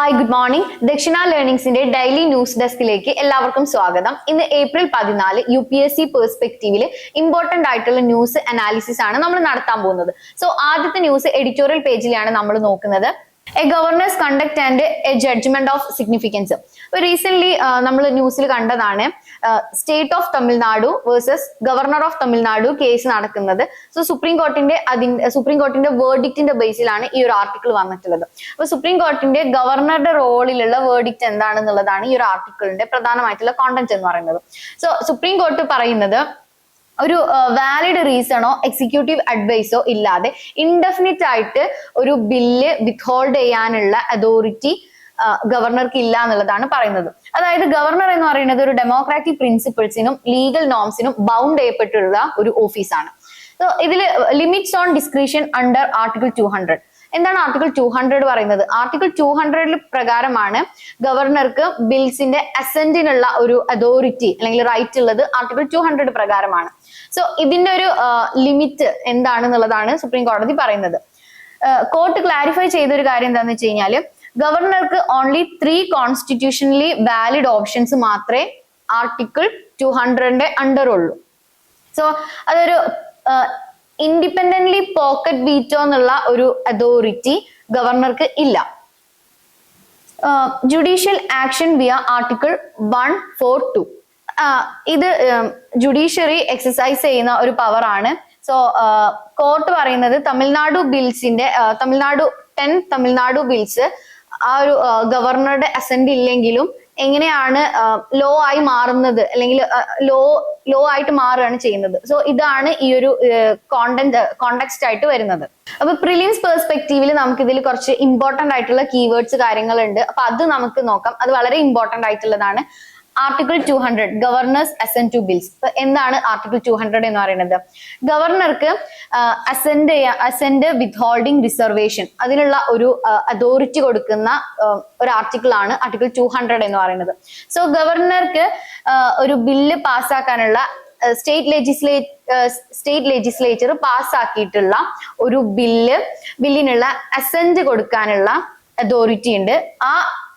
Hi, good morning. Dakshina Learningsന്റെ daily news ഡെസ്കിലേക്ക് എല്ലാവർക്കും സ്വാഗതം. ഇന്ന് ഏപ്രിൽ 14 UPSC പെർസ്പെക്റ്റീവില് ഇമ്പോർട്ടന്റ് ആയിട്ടുള്ള ന്യൂസ് അനാലിസിസ് ആണ് നമ്മൾ നടത്താൻ പോകുന്നത്. സോ ആദ്യത്തെ ന്യൂസ് എഡിറ്റോറിയൽ പേജിലാണ് നമ്മൾ നോക്കുന്നത്. A governor's conduct and a judgment of significance. Recent നമ്മൾ ന്യൂസിൽ കണ്ടതാണ് state of Tamil Nadu versus governor of Tamil Nadu case നടക്കുന്നത്. സോ സുപ്രീം കോർട്ടിന്റെ വേർഡിക്റ്റിന്റെ ബേസിലാണ് ഈ ഒരു ആർട്ടിക്കിൾ വന്നിട്ടുള്ളത്. അപ്പൊ സുപ്രീം കോർട്ടിന്റെ ഗവർണറുടെ റോളിലുള്ള വേർഡിക്റ്റ് എന്താണെന്നുള്ളതാണ് ഈ ഒരു ആർട്ടിക്കിളിന്റെ പ്രധാനമായിട്ടുള്ള കോണ്ടന്റ് എന്ന് പറയുന്നത്. സോ സുപ്രീം കോർട്ട് പറയുന്നത് ഒരു വാലിഡ് റീസണോ എക്സിക്യൂട്ടീവ് അഡ്വൈസോ ഇല്ലാതെ ഇൻഡെഫിനിറ്റ് ആയിട്ട് ഒരു ബില്ല് വിത്ത്ഹോൾഡ് ചെയ്യാനുള്ള അതോറിറ്റി ഗവർണർക്ക് ഇല്ല എന്നുള്ളതാണ് പറയുന്നത്. അതായത് ഗവർണർ എന്ന് പറയുന്നത് ഒരു ഡെമോക്രാറ്റിക് പ്രിൻസിപ്പിൾസിനും ലീഗൽ നോംസിനും ബൗണ്ട് ചെയ്യപ്പെട്ടുള്ള ഒരു ഓഫീസാണ്. സോ ഇതിൽ limits on discretion under article 200. എന്താണ് ആർട്ടിക്കിൾ 200 പറയുന്നത്? ആർട്ടിക്കിൾ 200 പ്രകാരമാണ് ഗവർണർക്ക് ബിൽസിന്റെ അസെന്റിനുള്ള ഒരു അതോറിറ്റി അല്ലെങ്കിൽ റൈറ്റ് ഉള്ളത് ആർട്ടിക്കിൾ 200 പ്രകാരമാണ്. സോ ഇതിന്റെ ഒരു ലിമിറ്റ് എന്താണെന്നുള്ളതാണ് സുപ്രീം കോടതി പറയുന്നത്. കോർട്ട് ക്ലാരിഫൈ ചെയ്ത ഒരു കാര്യം എന്താണെന്ന് വെച്ച് കഴിഞ്ഞാല് ഗവർണർക്ക് ഓൺലി 3 കോൺസ്റ്റിറ്റ്യൂഷണലി വാലിഡ് ഓപ്ഷൻസ് മാത്രമേ ആർട്ടിക്കിൾ 200 അണ്ടർ ഉള്ളൂ. സോ അതൊരു ഇൻഡിപെൻഡന്റ്ലി പോക്കറ്റ് വീറ്റോ എന്നുള്ള ഒരു അതോറിറ്റി ഗവർണർക്ക് ഇല്ല. Judicial action via article 142. ഇത് ജുഡീഷ്യറി എക്സസൈസ് ചെയ്യുന്ന ഒരു പവർ ആണ്. സോ കോർട്ട് പറയുന്നത് തമിഴ്നാടു ബിൽസ് ആ ഒരു ഗവർണറുടെ അസെന്റ് ഇല്ലെങ്കിലും എങ്ങനെയാണ് ലോ ആയി മാറുന്നത് അല്ലെങ്കിൽ ലോ ആയിട്ട് മാറുകയാണ് ചെയ്യുന്നത്. സോ ഇതാണ് ഈ ഒരു കോണ്ടെക്സ്റ്റ് ആയിട്ട് വരുന്നത്. അപ്പൊ പ്രിലിംസ് പെർസ്പെക്റ്റീവിൽ നമുക്ക് ഇതിൽ കുറച്ച് ഇമ്പോർട്ടന്റ് ആയിട്ടുള്ള കീവേഡ്സ് കാര്യങ്ങളുണ്ട്. അപ്പൊ അത് നമുക്ക് നോക്കാം. അത് വളരെ ഇമ്പോർട്ടന്റ് ആയിട്ടുള്ളതാണ്. Article 200 governor's assent to bills. എന്താണ് ആർട്ടിക്കിൾ 200 എന്ന് പറയുന്നത്? ഗവർണർക്ക് അസെന്റ് വിത്ത് ഹോൾഡിംഗ് റിസർവേഷൻ അതിനുള്ള ഒരു അതോറിറ്റി കൊടുക്കുന്ന ഒരു ആർട്ടിക്കിൾ ആണ് ആർട്ടിക്കിൾ 200 എന്ന് പറയുന്നത്. സോ ഗവർണർക്ക് ഒരു ബില്ല് പാസ്സാക്കാനുള്ള സ്റ്റേറ്റ് ലെജിസ്ലേച്ചർ പാസ്സാക്കിയിട്ടുള്ള ഒരു ബില്ലിനുള്ള അസെന്റ് കൊടുക്കാനുള്ള അതോറിറ്റി ഉണ്ട്.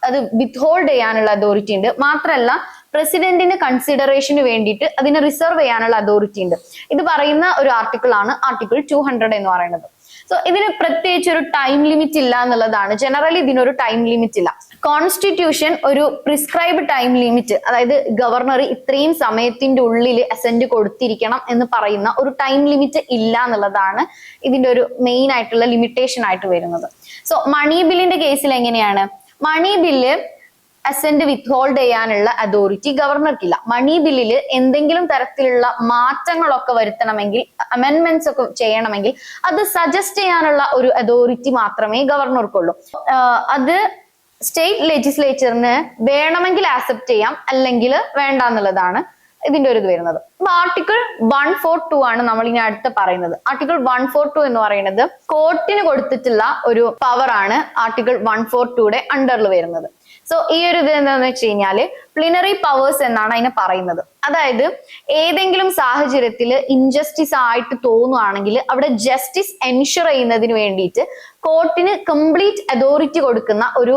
അത് വിത്ത്ഹോൾഡ് ചെയ്യാനുള്ള അതോറിറ്റി ഉണ്ട്. മാത്രമല്ല പ്രസിഡന്റിന് കൺസിഡറേഷന് വേണ്ടിയിട്ട് അതിനെ റിസർവ് ചെയ്യാനുള്ള അതോറിറ്റി ഉണ്ട്. ഇത് പറയുന്ന ഒരു ആർട്ടിക്കിൾ ആണ് ആർട്ടിക്കിൾ 200 എന്ന് പറയുന്നത്. സോ ഇതിന് പ്രത്യേകിച്ച് ഒരു ടൈം ലിമിറ്റ് ഇല്ല എന്നുള്ളതാണ്. ജനറലി ഇതിനൊരു ടൈം ലിമിറ്റ് ഇല്ല. കോൺസ്റ്റിറ്റ്യൂഷൻ ഒരു പ്രിസ്ക്രൈബ് ടൈം ലിമിറ്റ്, അതായത് ഗവർണർ ഇത്രയും സമയത്തിന്റെ ഉള്ളിൽ അസെന്റ് കൊടുത്തിരിക്കണം എന്ന് പറയുന്ന ഒരു ടൈം ലിമിറ്റ് ഇല്ല എന്നുള്ളതാണ് ഇതിന്റെ ഒരു മെയിൻ ആയിട്ടുള്ള ലിമിറ്റേഷൻ ആയിട്ട് വരുന്നത്. സോ മണി ബില്ലിന്റെ കേസിൽ എങ്ങനെയാണ്? മണി ബില്ല് അസെന്റ് വിത്ത്ഹോൾഡ് ചെയ്യാനുള്ള അതോറിറ്റി ഗവർണർക്കില്ല. മണി ബില്ലിൽ എന്തെങ്കിലും തരത്തിലുള്ള മാറ്റങ്ങളൊക്കെ വരുത്തണമെങ്കിൽ, അമെൻമെന്റ്സ് ഒക്കെ ചെയ്യണമെങ്കിൽ അത് സജസ്റ്റ് ചെയ്യാനുള്ള ഒരു അതോറിറ്റി മാത്രമേ ഗവർണർക്കുള്ളൂ. അത് സ്റ്റേറ്റ് ലെജിസ്ലേച്ചറിന് വേണമെങ്കിൽ ആക്സെപ്റ്റ് ചെയ്യാം, അല്ലെങ്കിൽ വേണ്ട എന്നുള്ളതാണ് ഇതിന്റെ ഒരു ഇത് വരുന്നത്. അപ്പൊ ആർട്ടിക്കിൾ 142 ആണ് നമ്മൾ ഇനി അടുത്ത് പറയുന്നത്. ആർട്ടിക്കിൾ 142 എന്ന് പറയുന്നത് കോർട്ടിന് കൊടുത്തിട്ടുള്ള ഒരു പവർ ആണ് ആർട്ടിക്കിൾ 142 അണ്ടറിൽ വരുന്നത്. സോ ഈ ഒരു ഇത് എന്താണെന്ന് വെച്ച് കഴിഞ്ഞാല് പ്ലിനറി പവേഴ്സ് എന്നാണ് അതിനെ പറയുന്നത്. അതായത് ഏതെങ്കിലും സാഹചര്യത്തിൽ ഇൻജസ്റ്റിസ് ആയിട്ട് തോന്നുകയാണെങ്കിൽ അവിടെ ജസ്റ്റിസ് എൻഷുർ ചെയ്യുന്നതിന് വേണ്ടിയിട്ട് കോർട്ടിന് കംപ്ലീറ്റ് അതോറിറ്റി കൊടുക്കുന്ന ഒരു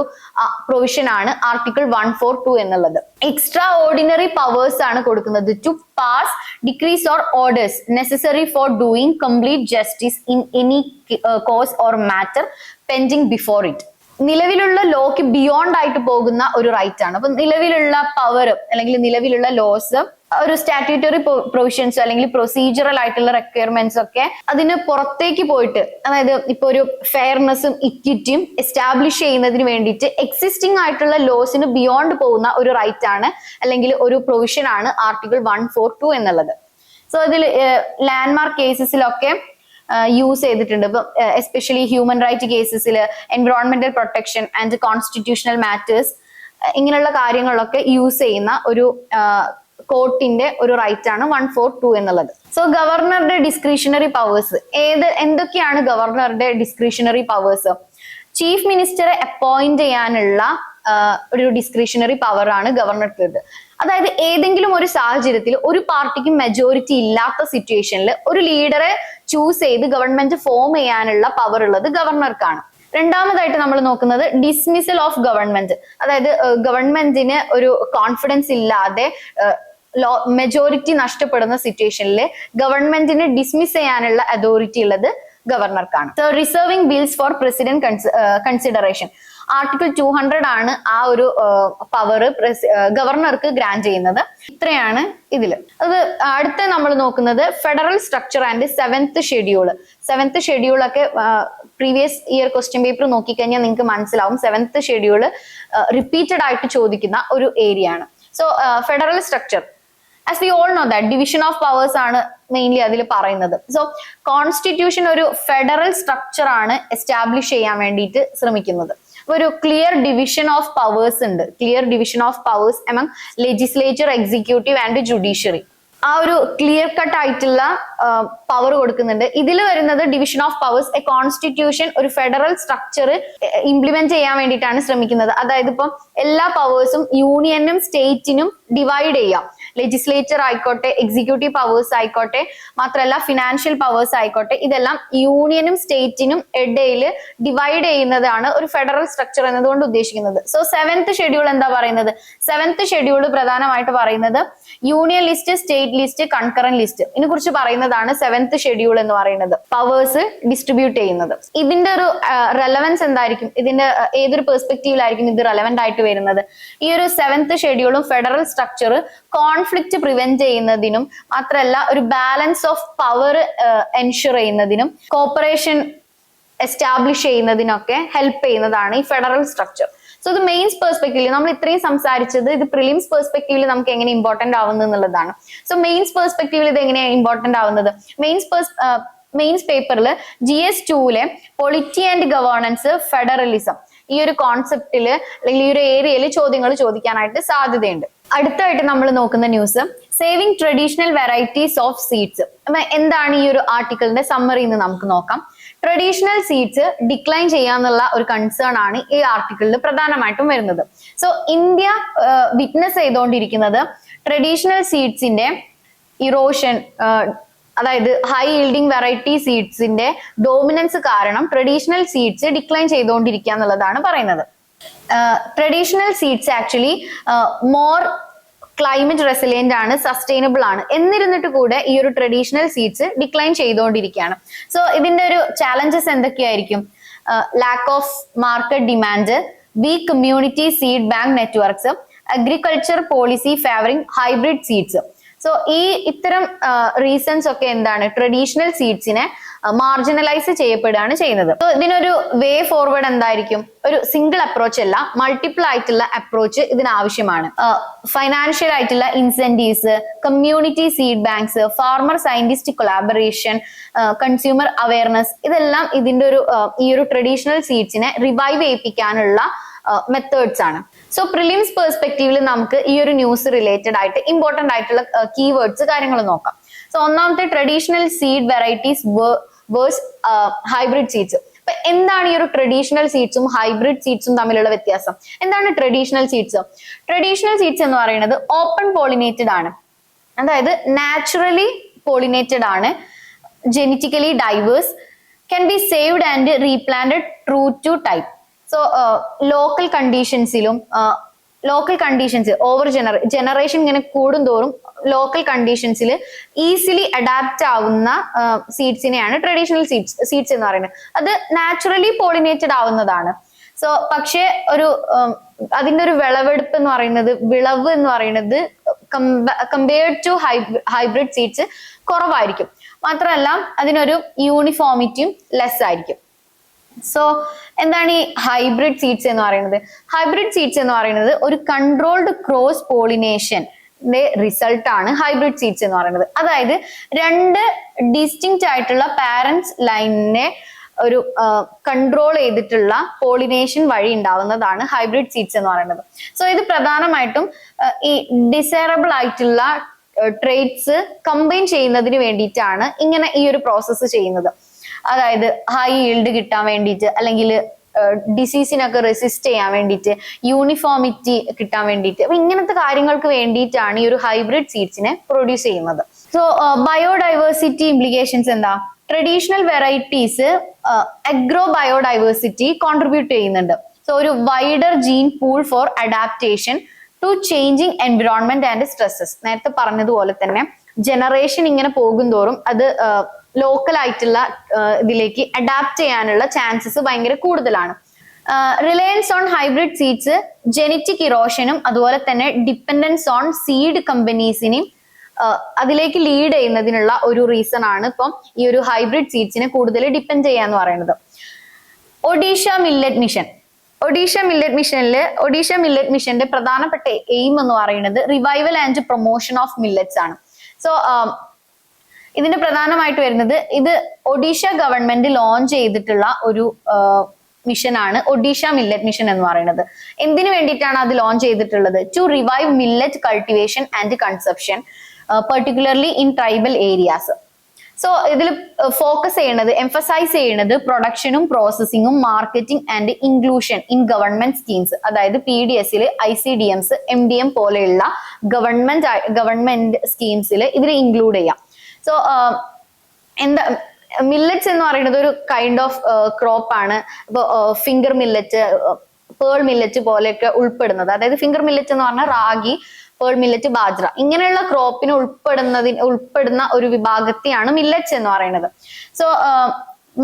പ്രൊവിഷൻ ആണ് ആർട്ടിക്കിൾ 142 എന്നുള്ളത്. എക്സ്ട്രാ ഓർഡിനറി പവേഴ്സ് ആണ് കൊടുക്കുന്നത് to pass decrees or orders necessary for doing complete justice in any cause or matter pending before it. നിലവിലുള്ള ലോക്ക് ബിയോണ്ട് ആയിട്ട് പോകുന്ന ഒരു റൈറ്റ് ആണ്. അപ്പൊ നിലവിലുള്ള പവർ അല്ലെങ്കിൽ നിലവിലുള്ള ലോസ്, ഒരു സ്റ്റാറ്റ്യൂട്ടറി പ്രൊവിഷൻസ് അല്ലെങ്കിൽ പ്രൊസീജറൽ ആയിട്ടുള്ള റിക്വയർമെന്റ്സ് ഒക്കെ അതിന് പുറത്തേക്ക് പോയിട്ട്, അതായത് ഇപ്പൊ ഒരു ഫെയർനെസ്സും ഇക്വിറ്റിയും എസ്റ്റാബ്ലിഷ് ചെയ്യുന്നതിന് വേണ്ടിയിട്ട് എക്സിസ്റ്റിംഗ് ആയിട്ടുള്ള ലോസിന് ബിയോണ്ട് പോകുന്ന ഒരു റൈറ്റ് ആണ് അല്ലെങ്കിൽ ഒരു പ്രൊവിഷൻ ആണ് ആർട്ടിക്കിൾ 142 എന്നുള്ളത്. സോ ഇതിൽ ലാൻഡ്മാർക്ക് കേസസിലൊക്കെ യൂസ് ചെയ്തിട്ടുണ്ട്. ഇപ്പം എസ്പെഷ്യലി ഹ്യൂമൻ റൈറ്റ് കേസസിൽ, environmental protection and constitutional matters, ഇങ്ങനെയുള്ള കാര്യങ്ങളിലൊക്കെ യൂസ് ചെയ്യുന്ന ഒരു കോർട്ടിന്റെ ഒരു റൈറ്റ് ആണ് 142 എന്നുള്ളത്. സോ ഗവർണറുടെ ഡിസ്ക്രിഷണറി പവേഴ്സ് എന്തൊക്കെയാണ്? ഗവർണറുടെ ഡിസ്ക്രിഷണറി പവേഴ്സ് ചീഫ് മിനിസ്റ്ററെ അപ്പോയിന്റ് ചെയ്യാനുള്ള ഒരു ഡിസ്ക്രിഷണറി പവർ ആണ് ഗവർണർക്ക്. അതായത് ഏതെങ്കിലും ഒരു സാഹചര്യത്തിൽ ഒരു പാർട്ടിക്ക് മെജോറിറ്റി ഇല്ലാത്ത സിറ്റുവേഷനിൽ ഒരു ലീഡറെ ചൂസ് ചെയ്ത് ഗവൺമെന്റ് ഫോം ചെയ്യാനുള്ള പവർ ഉള്ളത് ഗവർണർക്കാണ്. രണ്ടാമതായിട്ട് നമ്മൾ നോക്കുന്നത് ഡിസ്മിസൽ ഓഫ് ഗവൺമെന്റ്. അതായത് ഗവൺമെന്റിന് ഒരു കോൺഫിഡൻസ് ഇല്ലാതെ മെജോറിറ്റി നഷ്ടപ്പെടുന്ന സിറ്റുവേഷനിൽ ഗവൺമെന്റിന് ഡിസ്മിസ് ചെയ്യാനുള്ള അതോറിറ്റി ഉള്ളത് ഗവർണർക്കാണ്. So reserving bills for president consideration. Article 200 ആണ് ആ ഒരു പവർ ഗവർണർക്ക് ഗ്രാന്റ് ചെയ്യുന്നത്. ഇത്രയാണ് ഇതില്. അത് അടുത്ത നമ്മൾ നോക്കുന്നത് federal structure and 7th schedule. 7th schedule ഒക്കെ പ്രീവിയസ് ഇയർ ക്വസ്റ്റ്യൻ പേപ്പർ നോക്കിക്കഴിഞ്ഞാൽ നിങ്ങൾക്ക് മനസ്സിലാവും 7th ഷെഡ്യൂൾ റിപ്പീറ്റഡ് ആയിട്ട് ചോദിക്കുന്ന ഒരു ഏരിയ ആണ്. So federal structure, as we all know that division of powers ആണ് മെയിൻലി അതിൽ പറയുന്നത്. സോ കോൺസ്റ്റിറ്റ്യൂഷൻ ഒരു ഫെഡറൽ സ്ട്രക്ചർ ആണ് എസ്റ്റാബ്ലിഷ് ചെയ്യാൻ വേണ്ടിയിട്ട് ശ്രമിക്കുന്നത്. ഒരു ക്ലിയർ ഡിവിഷൻ ഓഫ് പവേഴ്സ് ഉണ്ട്. Clear division of powers among legislature, executive and judiciary. ആ ഒരു ക്ലിയർ കട്ട് ആയിട്ടുള്ള പവർ കൊടുക്കുന്നുണ്ട്. ഇതിൽ വരുന്നത് division of powers, A constitution ഒരു ഫെഡറൽ സ്ട്രക്ചർ ഇംപ്ലിമെന്റ് ചെയ്യാൻ വേണ്ടിയിട്ടാണ് ശ്രമിക്കുന്നത്. അതായത് ഇപ്പം എല്ലാ പവേഴ്സും യൂണിയനും സ്റ്റേറ്റിനും ഡിവൈഡ് ചെയ്യാം. ലെജിസ്ലേച്ചർ ആയിക്കോട്ടെ, എക്സിക്യൂട്ടീവ് പവേഴ്സ് ആയിക്കോട്ടെ, മാത്രമല്ല ഫിനാൻഷ്യൽ പവേഴ്സ് ആയിക്കോട്ടെ, ഇതെല്ലാം യൂണിയനും സ്റ്റേറ്റിനും ഇടയിൽ ഡിവൈഡ് ചെയ്യുന്നതാണ് ഒരു ഫെഡറൽ സ്ട്രക്ചർ എന്നതുകൊണ്ട് ഉദ്ദേശിക്കുന്നത്. സോ 7th ഷെഡ്യൂൾ എന്താ പറയുന്നത്? 7th ഷെഡ്യൂൾ പ്രധാനമായിട്ട് പറയുന്നത് union list, state list, concurrent list ഇതിനെ കുറിച്ച് പറയുന്നതാണ് 7th ഷെഡ്യൂൾ എന്ന് പറയുന്നത്. പവേഴ്സ് ഡിസ്ട്രിബ്യൂട്ട് ചെയ്യുന്നത്. ഇതിന്റെ ഒരു റെലവൻസ് എന്തായിരിക്കും? ഇതിന്റെ ഏതൊരു പെർസ്പെക്റ്റീവിലായിരിക്കും ഇത് റെലവെന്റ് ആയിട്ട് വരുന്നത്? ഈ ഒരു 7th ഷെഡ്യൂളും ഫെഡറൽ സ്ട്രക്ചർ കോൺഫ്ലിക്റ്റ് പ്രിവെന്റ് ചെയ്യുന്നതിനും മാത്രമല്ല ഒരു ബാലൻസ് ഓഫ് പവർ എൻഷുർ ചെയ്യുന്നതിനും കോപ്പറേഷൻ എസ്റ്റാബ്ലിഷ് ചെയ്യുന്നതിനൊക്കെ ഹെൽപ്പ് ചെയ്യുന്നതാണ് ഈ ഫെഡറൽ സ്ട്രക്ചർ. സോ ഇത് മെയിൻസ് പെർസ്പെക്റ്റീവിൽ നമ്മൾ ഇത്രയും സംസാരിച്ചത് ഇത് പ്രിലിംസ് പെർസ്പെക്റ്റീവിൽ നമുക്ക് എങ്ങനെ ഇമ്പോർട്ടന്റ് ആവുന്നത് എന്നുള്ളതാണ്. സോ മെയിൻസ് പെർസ്പെക്റ്റീവിൽ ഇത് എങ്ങനെയാണ് ഇമ്പോർട്ടന്റ് ആവുന്നത്? മെയിൻസ് പേപ്പറിൽ GS2 polity and governance, federalism ഈ ഒരു കോൺസെപ്റ്റില് അല്ലെങ്കിൽ ഈ ഒരു ഏരിയയിൽ ചോദ്യങ്ങൾ ചോദിക്കാനായിട്ട് സാധ്യതയുണ്ട്. അടുത്തായിട്ട് നമ്മൾ നോക്കുന്ന news saving traditional varieties of seeds. എന്താണ് ഈ ഒരു ആർട്ടിക്കിളിന്റെ സമ്മറി എന്ന് നമുക്ക് നോക്കാം. ട്രഡീഷണൽ സീഡ്സ് ഡിക്ലൈൻ ചെയ്യാന്നുള്ള ഒരു കൺസേൺ ആണ് ഈ ആർട്ടിക്കിളിൽ പ്രധാനമായിട്ടും വരുന്നത്. സോ ഇന്ത്യ വിറ്റ്നസ് ചെയ്തുകൊണ്ടിരിക്കുന്നത് ട്രഡീഷണൽ സീഡ്സിന്റെ ഇറോഷൻ, അതായത് ഹൈ ഈൽഡിങ് വെറൈറ്റി സീഡ്സിന്റെ ഡോമിനൻസ് കാരണം ട്രഡീഷണൽ സീഡ്സ് ഡിക്ലൈൻ ചെയ്തുകൊണ്ടിരിക്കുക എന്നുള്ളതാണ് പറയുന്നത്. Traditional seeds actually more climate resilient ആണ്, സസ്റ്റൈനബിൾ ആണ്. എന്നിരുന്നിട്ട് കൂടെ ഈ ഒരു ട്രഡീഷണൽ സീഡ്സ് ഡിക്ലൈൻ ചെയ്തുകൊണ്ടിരിക്കുകയാണ്. സോ ഇതിന്റെ ഒരു ചാലഞ്ചസ് എന്തൊക്കെയായിരിക്കും? Lack of market demand, weak community seed bank networks, agriculture policy favouring hybrid seeds. So ഇത്തരം റീസൺസ് ഒക്കെ എന്താണ്? ട്രഡീഷണൽ സീഡ്സിനെ മാർജിനലൈസ് ചെയ്യപ്പെടുകയാണ് ചെയ്യുന്നത്. സോ ഇതിനൊരു വേ ഫോർവേഡ് എന്തായിരിക്കും? ഒരു സിംഗിൾ അപ്രോച്ച് അല്ല, മൾട്ടിപ്പിൾ ആയിട്ടുള്ള അപ്രോച്ച് ഇതിനാവശ്യമാണ്. ഫൈനാൻഷ്യൽ ആയിട്ടുള്ള incentives, community seed banks, farmer scientist collaboration, consumer awareness, ഇതെല്ലാം ഇതിന്റെ ഒരു ഈ ഒരു ട്രഡീഷണൽ സീഡ്സിനെ റിവൈവ് ചെയ്യിപ്പിക്കാനുള്ള മെത്തേഡ്സ് ആണ്. സോ പ്രിലിംസ് പെർസ്പെക്റ്റീവിൽ നമുക്ക് ഈ ഒരു ന്യൂസ് റിലേറ്റഡ് ആയിട്ട് ഇമ്പോർട്ടന്റ് ആയിട്ടുള്ള കീവേഡ്സ് കാര്യങ്ങൾ നോക്കാം. സോ ഒന്നാമത്തെ traditional seed varieties versus hybrid seeds. അപ്പൊ എന്താണ് ഈ ഒരു ട്രഡീഷണൽ സീഡ്സും ഹൈബ്രിഡ് സീഡ്സും തമ്മിലുള്ള വ്യത്യാസം? എന്താണ് ട്രഡീഷണൽ സീഡ്സ്? ട്രഡീഷണൽ സീഡ്സ് എന്ന് പറയുന്നത് ഓപ്പൺ പോളിനേറ്റഡ് ആണ്, അതായത് നാച്ചുറലി പോളിനേറ്റഡ് ആണ്, genetically diverse, can be saved and replanted true to type. So local conditions over generation ഇങ്ങനെ കൂടുന്തോറും ലോക്കൽ കണ്ടീഷൻസിൽ ഈസിലി അഡാപ്റ്റ് ആവുന്ന സീഡ്സിനെയാണ് ട്രഡീഷണൽ സീഡ്സ് എന്ന് പറയുന്നത്. അത് നാച്ചുറലി പോളിനേറ്റഡ് ആവുന്നതാണ്. സോ പക്ഷേ അതിന്റെ ഒരു വിളവ് എന്ന് പറയുന്നത് കമ്പയർഡ് ടു ഹൈബ്രിഡ് സീഡ്സ് കുറവായിരിക്കും. മാത്രമല്ല അതിനൊരു യൂണിഫോമിറ്റിയും ലെസ് ആയിരിക്കും. സോ എന്താണ് ഈ ഹൈബ്രിഡ് സീഡ്സ് എന്ന് പറയുന്നത്? ഹൈബ്രിഡ് സീഡ്സ് എന്ന് പറയുന്നത് ഒരു കൺട്രോൾഡ് ക്രോസ് പോളിനേഷന്റെ റിസൾട്ട് ആണ് ഹൈബ്രിഡ് സീഡ്സ് എന്ന് പറയുന്നത്. അതായത് രണ്ട് ഡിസ്റ്റിങ്ക്റ്റ് ആയിട്ടുള്ള പാരന്റ്സ് ലൈനിനെ ഒരു കൺട്രോൾ ചെയ്തിട്ടുള്ള പോളിനേഷൻ വഴി ഉണ്ടാവുന്നതാണ് ഹൈബ്രിഡ് സീഡ്സ് എന്ന് പറയുന്നത്. സോ ഇത് പ്രധാനമായിട്ടും ഈ ഡിസൈറബിൾ ആയിട്ടുള്ള ട്രേറ്റ്സ് കമ്പൈൻ ചെയ്യുന്നതിന് വേണ്ടിയിട്ടാണ് ഇങ്ങനെ ഈ ഒരു പ്രോസസ്സ് ചെയ്യുന്നത്. അതായത് ഹൈ ഈൽഡ് കിട്ടാൻ വേണ്ടിയിട്ട്, അല്ലെങ്കിൽ ഡിസീസിനൊക്കെ റെസിസ്റ്റ് ചെയ്യാൻ വേണ്ടിയിട്ട്, യൂണിഫോമിറ്റി കിട്ടാൻ വേണ്ടിയിട്ട്, അപ്പൊ ഇങ്ങനത്തെ കാര്യങ്ങൾക്ക് വേണ്ടിയിട്ടാണ് ഈ ഒരു ഹൈബ്രിഡ് സീഡ്സിനെ പ്രൊഡ്യൂസ് ചെയ്യുന്നത്. സോ ബയോഡൈവേഴ്സിറ്റി ഇംപ്ലിക്കേഷൻസ് എന്താ? Traditional varieties agro biodiversity contribute ചെയ്യുന്നുണ്ട്. സോ ഒരു wider gene pool for adaptation to changing environment and stresses. നേരത്തെ പറഞ്ഞതുപോലെ തന്നെ ജനറേഷൻ ഇങ്ങനെ പോകുന്തോറും അത് ലോക്കൽ ആയിട്ടുള്ള ഇതിലേക്ക് അഡാപ്റ്റ് ചെയ്യാനുള്ള ചാൻസസ് ഭയങ്കര കൂടുതലാണ്. Reliance on hybrid seeds genetic ഇറോഷനും അതുപോലെ തന്നെ ഡിപ്പെൻഡൻസ് ഓൺ സീഡ് കമ്പനീസിനെയും അതിലേക്ക് ലീഡ് ചെയ്യുന്നതിനുള്ള ഒരു റീസൺ ആണ് ഇപ്പം ഈ ഒരു ഹൈബ്രിഡ് സീഡ്സിനെ കൂടുതൽ ഡിപ്പെൻഡ് ചെയ്യാന്ന് പറയുന്നത്. Odisha millet mission. Odisha millet മിഷന്റെ പ്രധാനപ്പെട്ട എയിം എന്ന് പറയുന്നത് revival and promotion of millets ആണ്. സോ ഇതിന്റെ പ്രധാനമായിട്ട് വരുന്നത് ഇത് ഒഡീഷ ഗവൺമെന്റ് ലോഞ്ച് ചെയ്തിട്ടുള്ള ഒരു മിഷനാണ് ഒഡീഷ മില്ലറ്റ് മിഷൻ എന്ന് പറയുന്നത്. എന്തിനു വേണ്ടിയിട്ടാണ് അത് ലോഞ്ച് ചെയ്തിട്ടുള്ളത്? To revive millet cultivation and consumption particularly in tribal areas. So ഇതിൽ ഫോക്കസ് ചെയ്യണത്, എംഫസൈസ് ചെയ്യണത് പ്രൊഡക്ഷനും പ്രോസസ്സിങ്ങും marketing and inclusion in government schemes. അതായത് PDS-ൽ ICDMs MDM പോലെയുള്ള ഗവൺമെന്റ് സ്കീംസിൽ ഇതിൽ ഇൻക്ലൂഡ് ചെയ്യാം. സോ എന്താ മില്ലറ്റ്സ് എന്ന് പറയുന്നത് ഒരു കൈൻഡ് ഓഫ് ക്രോപ്പ് ആണ്. ഇപ്പൊ ഫിംഗർ മില്ലറ്റ്, പേൾ മില്ലറ്റ് പോലെയൊക്കെ ഉൾപ്പെടുന്നത്. അതായത് ഫിംഗർ മില്ലറ്റ് എന്ന് പറഞ്ഞാൽ റാഗി, പേൾ മില്ലറ്റ്, ബാജ്ര ഇങ്ങനെയുള്ള ക്രോപ്പിന് ഉൾപ്പെടുന്ന ഒരു വിഭാഗത്തെയാണ് മില്ലറ്റ്സ് എന്ന് പറയുന്നത്. സോ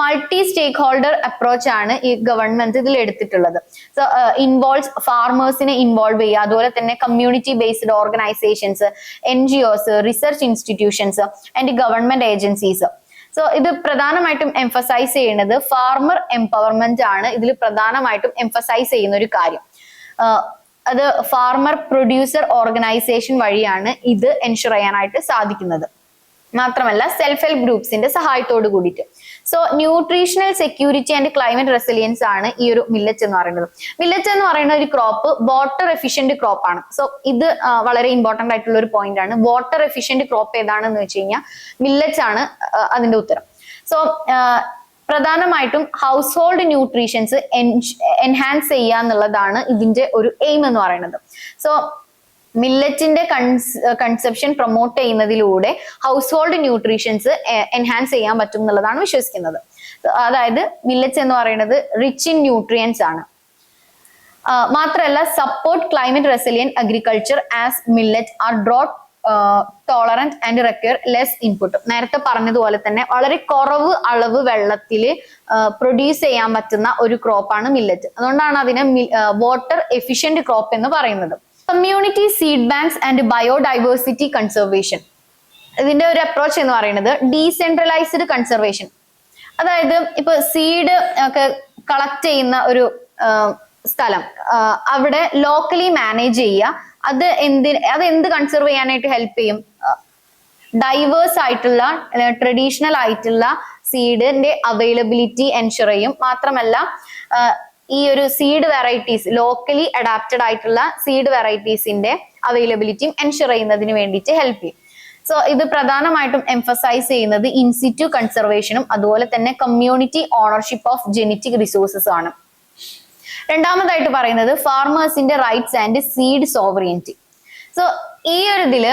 മൾട്ടി സ്റ്റേക്ക് ഹോൾഡർ അപ്രോച്ച് ആണ് ഈ ഗവൺമെന്റ് ഇതിൽ എടുത്തിട്ടുള്ളത്. സോ ഇൻവോൾവ്സ് ഫാർമേഴ്സിനെ ഇൻവോൾവ് ചെയ്യുക, അതുപോലെ തന്നെ community based organisations, NGOs, research institutions and government agencies. So ഇത് പ്രധാനമായിട്ടും എംഫസൈസ് ചെയ്യുന്നത് ഫാർമർ എംപവർമെന്റ് ആണ്. ഇതിൽ പ്രധാനമായിട്ടും എംഫസൈസ് ചെയ്യുന്ന ഒരു കാര്യം അത് ഫാർമർ പ്രൊഡ്യൂസർ ഓർഗനൈസേഷൻ വഴിയാണ് ഇത് എൻഷുർ ചെയ്യാനായിട്ട് സാധിക്കുന്നത്. മാത്രമല്ല സെൽഫ് ഹെൽപ്പ് ഗ്രൂപ്പ്സിന്റെ സഹായത്തോട് കൂടിയിട്ട്. So nutritional security and climate resilience ആണ് ഈ ഒരു മില്ലറ്റ് എന്ന് പറയുന്നത്. മില്ലറ്റ് എന്ന് പറയുന്ന ഒരു ക്രോപ്പ് വാട്ടർ എഫിഷ്യന്റ് ക്രോപ്പ് ആണ്. സോ ഇത് വളരെ ഇമ്പോർട്ടന്റ് ആയിട്ടുള്ള ഒരു പോയിന്റ് ആണ്. വാട്ടർ എഫിഷ്യന്റ് ക്രോപ്പ് ഏതാണെന്ന് വെച്ച് കഴിഞ്ഞാൽ മില്ലറ്റ്സ് ആണ് അതിന്റെ ഉത്തരം. സോ പ്രധാനമായിട്ടും ഹൗസ് ഹോൾഡ് ന്യൂട്രീഷൻസ് എൻഹാൻസ് ചെയ്യുക എന്നുള്ളതാണ് ഇതിന്റെ ഒരു എയിം എന്ന് പറയുന്നത്. സോ മില്ലറ്റിന്റെ കൺസെപ്ഷൻ പ്രൊമോട്ട് ചെയ്യുന്നതിലൂടെ ഹൗസ് ഹോൾഡ് ന്യൂട്രീഷൻസ് എൻഹാൻസ് ചെയ്യാൻ പറ്റും എന്നുള്ളതാണ് വിശ്വസിക്കുന്നത്. അതായത് മില്ലറ്റ്സ് എന്ന് പറയുന്നത് റിച്ച് ഇൻ ന്യൂട്രിയൻസ് ആണ്. മാത്രമല്ല support climate resilient agriculture as millet are drought tolerant and require less input. നേരത്തെ പറഞ്ഞതുപോലെ തന്നെ വളരെ കുറവ് അളവ് വെള്ളത്തിൽ പ്രൊഡ്യൂസ് ചെയ്യാൻ പറ്റുന്ന ഒരു ക്രോപ്പാണ് മില്ലറ്റ്. അതുകൊണ്ടാണ് അതിനെ വാട്ടർ എഫിഷ്യന്റ് ക്രോപ്പ് എന്ന് പറയുന്നത്. Community seed banks and biodiversity conservation. ഇതിന്റെ ഒരു അപ്രോച്ച് എന്ന് പറയുന്നത് ഡീസെൻട്രലൈസ്ഡ് കൺസർവേഷൻ. അതായത് ഇപ്പൊ സീഡ് ഒക്കെ കളക്ട് ചെയ്യുന്ന ഒരു സ്ഥലം അവിടെ ലോക്കലി മാനേജ് ചെയ്യുക. അത് എന്ത് കൺസർവ് ചെയ്യാനായിട്ട് ഹെൽപ്പ് ചെയ്യും? ഡൈവേഴ്സ് ആയിട്ടുള്ള ട്രഡീഷണൽ ആയിട്ടുള്ള സീഡിന്റെ അവൈലബിലിറ്റി എൻഷുർ ചെയ്യും. മാത്രമല്ല ഈ ഒരു സീഡ് വെറൈറ്റീസ്, ലോക്കലി അഡാപ്റ്റഡ് ആയിട്ടുള്ള സീഡ് വെറൈറ്റീസിന്റെ അവൈലബിലിറ്റിയും എൻഷുർ ചെയ്യുന്നതിന് വേണ്ടിയിട്ട് ഹെൽപ്പ് ചെയ്യും. സോ ഇത് പ്രധാനമായിട്ടും എംഫസൈസ് ചെയ്യുന്നത് ഇൻസിറ്റു കൺസർവേഷനും അതുപോലെ തന്നെ community ownership of genetic resources ആണ്. രണ്ടാമതായിട്ട് പറയുന്നത് ഫാർമേഴ്സിന്റെ rights and seed sovereignty. So ഈ ഒരു ഇതില്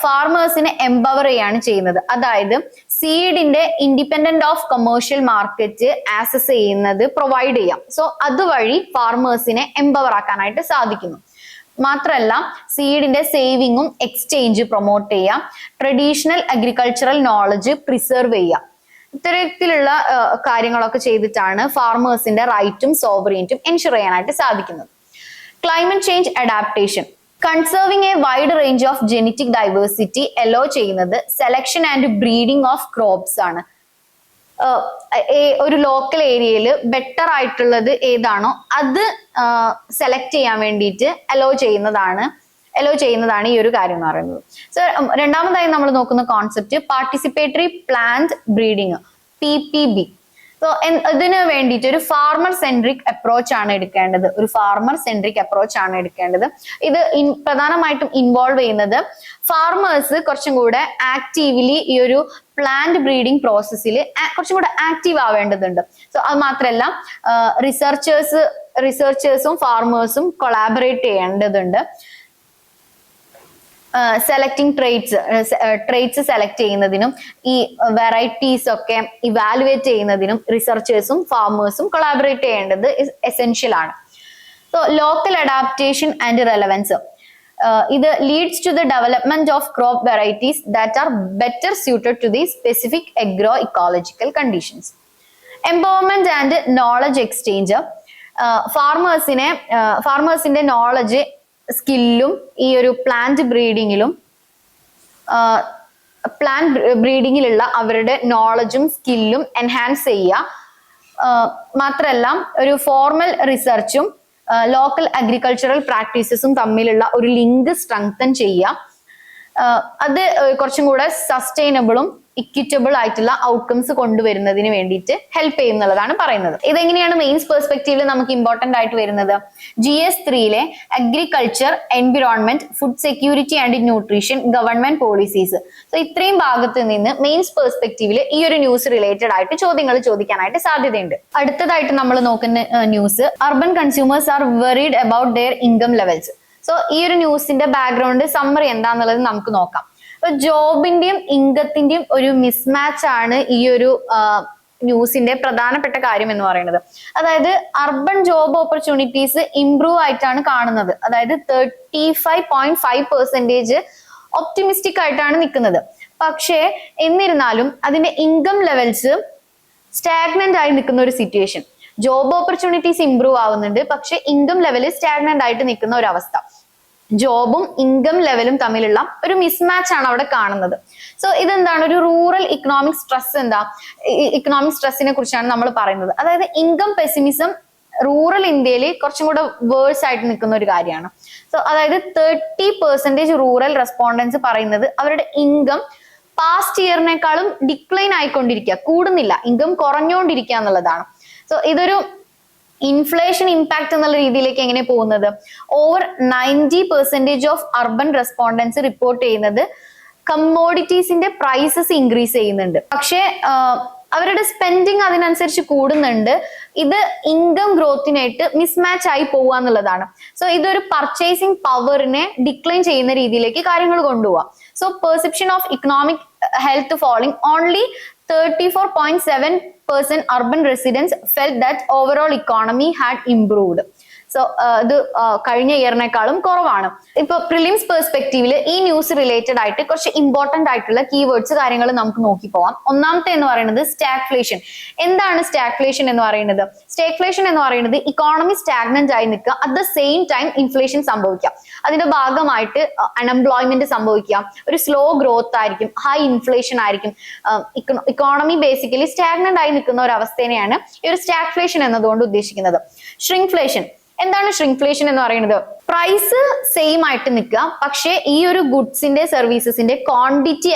ഫാർമേഴ്സിനെ എംപവർ ചെയ്യാണ് ചെയ്യുന്നത്. അതായത് സീഡിന്റെ independent of commercial market access ചെയ്യുന്നത് പ്രൊവൈഡ് ചെയ്യാം. സോ അതുവഴി ഫാർമേഴ്സിനെ എംപവർ ആക്കാനായിട്ട് സാധിക്കുന്നു. മാത്രമല്ല സീഡിന്റെ സേവിങ്ങും എക്സ്ചേഞ്ച് പ്രൊമോട്ട് ചെയ്യാം. ട്രഡീഷണൽ അഗ്രികൾച്ചറൽ നോളജ് പ്രിസർവ് ചെയ്യാം. ഇത്തരത്തിലുള്ള കാര്യങ്ങളൊക്കെ ചെയ്തിട്ടാണ് ഫാർമേഴ്സിന്റെ റൈറ്റും സോവറിയൻറ്റും എൻഷുർ ചെയ്യാനായിട്ട് സാധിക്കുന്നത്. Climate change adaptation. Conserving a wide range of genetic diversity allow ചെയ്യുന്നത് selection and breeding of crops ആണ്. ഒരു ലോക്കൽ ഏരിയയിൽ ബെറ്റർ ആയിട്ടുള്ളത് ഏതാണോ അത് സെലക്ട് ചെയ്യാൻ വേണ്ടിയിട്ട് അലോ ചെയ്യുന്നതാണ് ഈ ഒരു കാര്യം എന്ന് പറയുന്നത്. സോ രണ്ടാമതായി നമ്മൾ നോക്കുന്ന concept participatory plant breeding, PPB. So ഇതിന് വേണ്ടിയിട്ട് ഒരു ഫാർമർ സെൻട്രിക് അപ്രോച്ച് ആണ് എടുക്കേണ്ടത്. ഇത് പ്രധാനമായിട്ടും ഇൻവോൾവ് ചെയ്യുന്നത് ഫാർമേഴ്സ് കുറച്ചും കൂടെ ആക്റ്റീവ്ലി ഈ ഒരു പ്ലാന്റ് ബ്രീഡിംഗ് പ്രോസസ്സിൽ കുറച്ചും കൂടെ ആക്റ്റീവ് ആവേണ്ടതുണ്ട്. സോ അത് മാത്രമല്ല റിസർച്ചേഴ്സും ഫാർമേഴ്സും കൊളാബറേറ്റ് ചെയ്യേണ്ടതുണ്ട്. സെലക്ടിങ് ട്രേറ്റ്സ് സെലക്ട് ചെയ്യുന്നതിനും ഈ വെറൈറ്റീസ് ഒക്കെ ഇവാലുവേറ്റ് ചെയ്യുന്നതിനും റിസർച്ചേഴ്സും ഫാർമേഴ്സും കൊളാബറേറ്റ് ചെയ്യേണ്ടത് എസെൻഷ്യൽ ആണ്. So local adaptation and relevance, ഇത് leads to the development of crop varieties that are better suited to the specific agro ecological conditions. Empowerment and knowledge exchange, ഫാർമേഴ്സിന്റെ നോളജ് സ്കില്ലും ഈ ഒരു പ്ലാന്റ് ബ്രീഡിങ്ങിലുള്ള അവരുടെ നോളജും സ്കില്ലും എൻഹാൻസ് ചെയ്യുക. മാത്രമല്ല ഒരു ഫോർമൽ റിസർച്ചും ലോക്കൽ അഗ്രികൾച്ചറൽ പ്രാക്ടീസസും തമ്മിലുള്ള ഒരു ലിങ്ക് സ്ട്രെങ്തൻ ചെയ്യുക. അത് കുറച്ചും കൂടെ സസ്റ്റൈനബിളും ഇക്വിറ്റബിൾ ആയിട്ടുള്ള ഔട്ട്കംസ് കൊണ്ടുവരുന്നതിന് വേണ്ടിയിട്ട് ഹെൽപ്പ് ചെയ്യുന്നുള്ളതാണ് പറയുന്നത്. ഇതെങ്ങനെയാണ് മെയിൻസ് പെർസ്പെക്റ്റീവിൽ നമുക്ക് ഇമ്പോർട്ടന്റ് ആയിട്ട് വരുന്നത്? GS3 agriculture, environment, food security and nutrition, government policies. So ഇത്രയും ഭാഗത്ത് നിന്ന് മെയിൻസ് പെർസ്പെക്റ്റീവിൽ ഈ ഒരു ന്യൂസ് റിലേറ്റഡ് ആയിട്ട് ചോദ്യങ്ങൾ ചോദിക്കാനായിട്ട് സാധ്യതയുണ്ട്. അടുത്തതായിട്ട് നമ്മൾ നോക്കുന്ന news, urban consumers R worried about their income levels. So ഈ ഒരു ന്യൂസിന്റെ ബാക്ക്ഗ്രൗണ്ട് സമ്മറി എന്താന്നുള്ളത് നമുക്ക് നോക്കാം. ജോബിന്റെയും ഇൻകത്തിന്റെയും ഒരു മിസ്മാച്ച് ആണ് ഈ ഒരു ന്യൂസിന്റെ പ്രധാനപ്പെട്ട കാര്യം എന്ന് പറയുന്നത്. അതായത് അർബൻ ജോബ് ഓപ്പർച്യൂണിറ്റീസ് ഇംപ്രൂവ് ആയിട്ടാണ് കാണുന്നത്. അതായത് 35.5% ഒപ്റ്റിമിസ്റ്റിക് ആയിട്ടാണ് നിൽക്കുന്നത്. പക്ഷേ എന്നിരുന്നാലും അതിന്റെ ഇൻകം ലെവൽസ് സ്റ്റാഗ്നന്റ് ആയി നിൽക്കുന്ന ഒരു സിറ്റുവേഷൻ. ജോബ് ഓപ്പർച്യൂണിറ്റീസ് ഇംപ്രൂവ് ആവുന്നുണ്ട്, പക്ഷെ ഇൻകം ലെവൽ സ്റ്റാഗ്നന്റ് ആയിട്ട് നിൽക്കുന്ന ഒരു അവസ്ഥ. ജോബും ഇൻകം ലെവലും തമ്മിലുള്ള ഒരു മിസ്മാച്ച് ആണ് അവിടെ കാണുന്നത്. സോ ഇതെന്താണ്? ഒരു റൂറൽ ഇക്കണോമിക് സ്ട്രെസ്. ഇക്കണോമിക് സ്ട്രെസ്സിനെ കുറിച്ചാണ് നമ്മൾ പറയുന്നത്. അതായത് ഇൻകം പെസിമിസം റൂറൽ ഇന്ത്യയിൽ കുറച്ചും കൂടെ വേഴ്സ് ആയിട്ട് നിൽക്കുന്ന ഒരു കാര്യമാണ്. സോ അതായത് 30% റൂറൽ റെസ്പോണ്ടൻസ് പറയുന്നത് അവരുടെ ഇൻകം പാസ്റ്റ് ഇയറിനേക്കാളും ഡിക്ലൈൻ ആയിക്കൊണ്ടിരിക്കുക, കൂടുന്നില്ല, ഇൻകം കുറഞ്ഞുകൊണ്ടിരിക്കുക എന്നുള്ളതാണ്. സോ ഇതൊരു ഇൻഫ്ലേഷൻ ഇമ്പാക്ട് എന്നുള്ള രീതിയിലേക്ക് എങ്ങനെ പോകുന്നത്? Over 90% of urban respondents report ചെയ്യുന്നത് കമ്മോഡിറ്റീസിന്റെ പ്രൈസസ് ഇൻക്രീസ് ചെയ്യുന്നുണ്ട്, പക്ഷേ അവരുടെ സ്പെൻഡിങ് അതിനനുസരിച്ച് കൂടുന്നുണ്ട്. ഇത് ഇൻകം ഗ്രോത്തിനായിട്ട് മിസ്മാച്ച് ആയി പോവുക എന്നുള്ളതാണ്. സോ ഇതൊരു പർച്ചേസിംഗ് പവറിനെ ഡിക്ലൈൻ ചെയ്യുന്ന രീതിയിലേക്ക് കാര്യങ്ങൾ കൊണ്ടുപോവാം. So perception of economic health falling, only 34.7% urban residents felt that overall economy had improved. സോ ഇത് കഴിഞ്ഞ ഇയറിനേക്കാളും കുറവാണ്. ഇപ്പൊ പ്രിലിംസ് പെർസ്പെക്റ്റീവില് ഈ ന്യൂസ് റിലേറ്റഡ് ആയിട്ട് കുറച്ച് ഇമ്പോർട്ടന്റ് ആയിട്ടുള്ള കീവേഡ്സ് കാര്യങ്ങൾ നമുക്ക് നോക്കി പോവാം. ഒന്നാമത്തെ എന്ന് പറയുന്നത് സ്റ്റാഗ്ഫ്ലേഷൻ. എന്താണ് സ്റ്റാഗ്ഫ്ലേഷൻ എന്ന് പറയുന്നത്? സ്റ്റാഗ്ഫ്ലേഷൻ എന്ന് പറയുന്നത് ഇക്കോണമി സ്റ്റാഗ്നന്റ് ആയി നിൽക്കുക, at the same time inflation സംഭവിക്കാം. അതിന്റെ ഭാഗമായിട്ട് അൺഎംപ്ലോയ്മെന്റ് സംഭവിക്കാം, ഒരു സ്ലോ ഗ്രോത്ത് ആയിരിക്കും, ഹൈ ഇൻഫ്ലേഷൻ ആയിരിക്കും. ഇക്കോണമി ബേസിക്കലി സ്റ്റാഗ്നന്റ് ആയി നിൽക്കുന്ന ഒരു അവസ്ഥേനെയാണ് ഈ ഒരു സ്റ്റാഗ്ഫ്ലേഷൻ എന്നതുകൊണ്ട് ഉദ്ദേശിക്കുന്നത്. ഷ്രിങ്ക്ഫ്ലേഷൻ. എന്താണ് ഷ്രിങ്ക്ഫ്ലേഷൻ എന്ന് പറയുന്നത്? പ്രൈസ് സെയിം ആയിട്ട് നിൽക്കുക, പക്ഷേ ഈ ഒരു ഗുഡ്സിന്റെ സർവീസസിന്റെ ക്വാണ്ടിറ്റി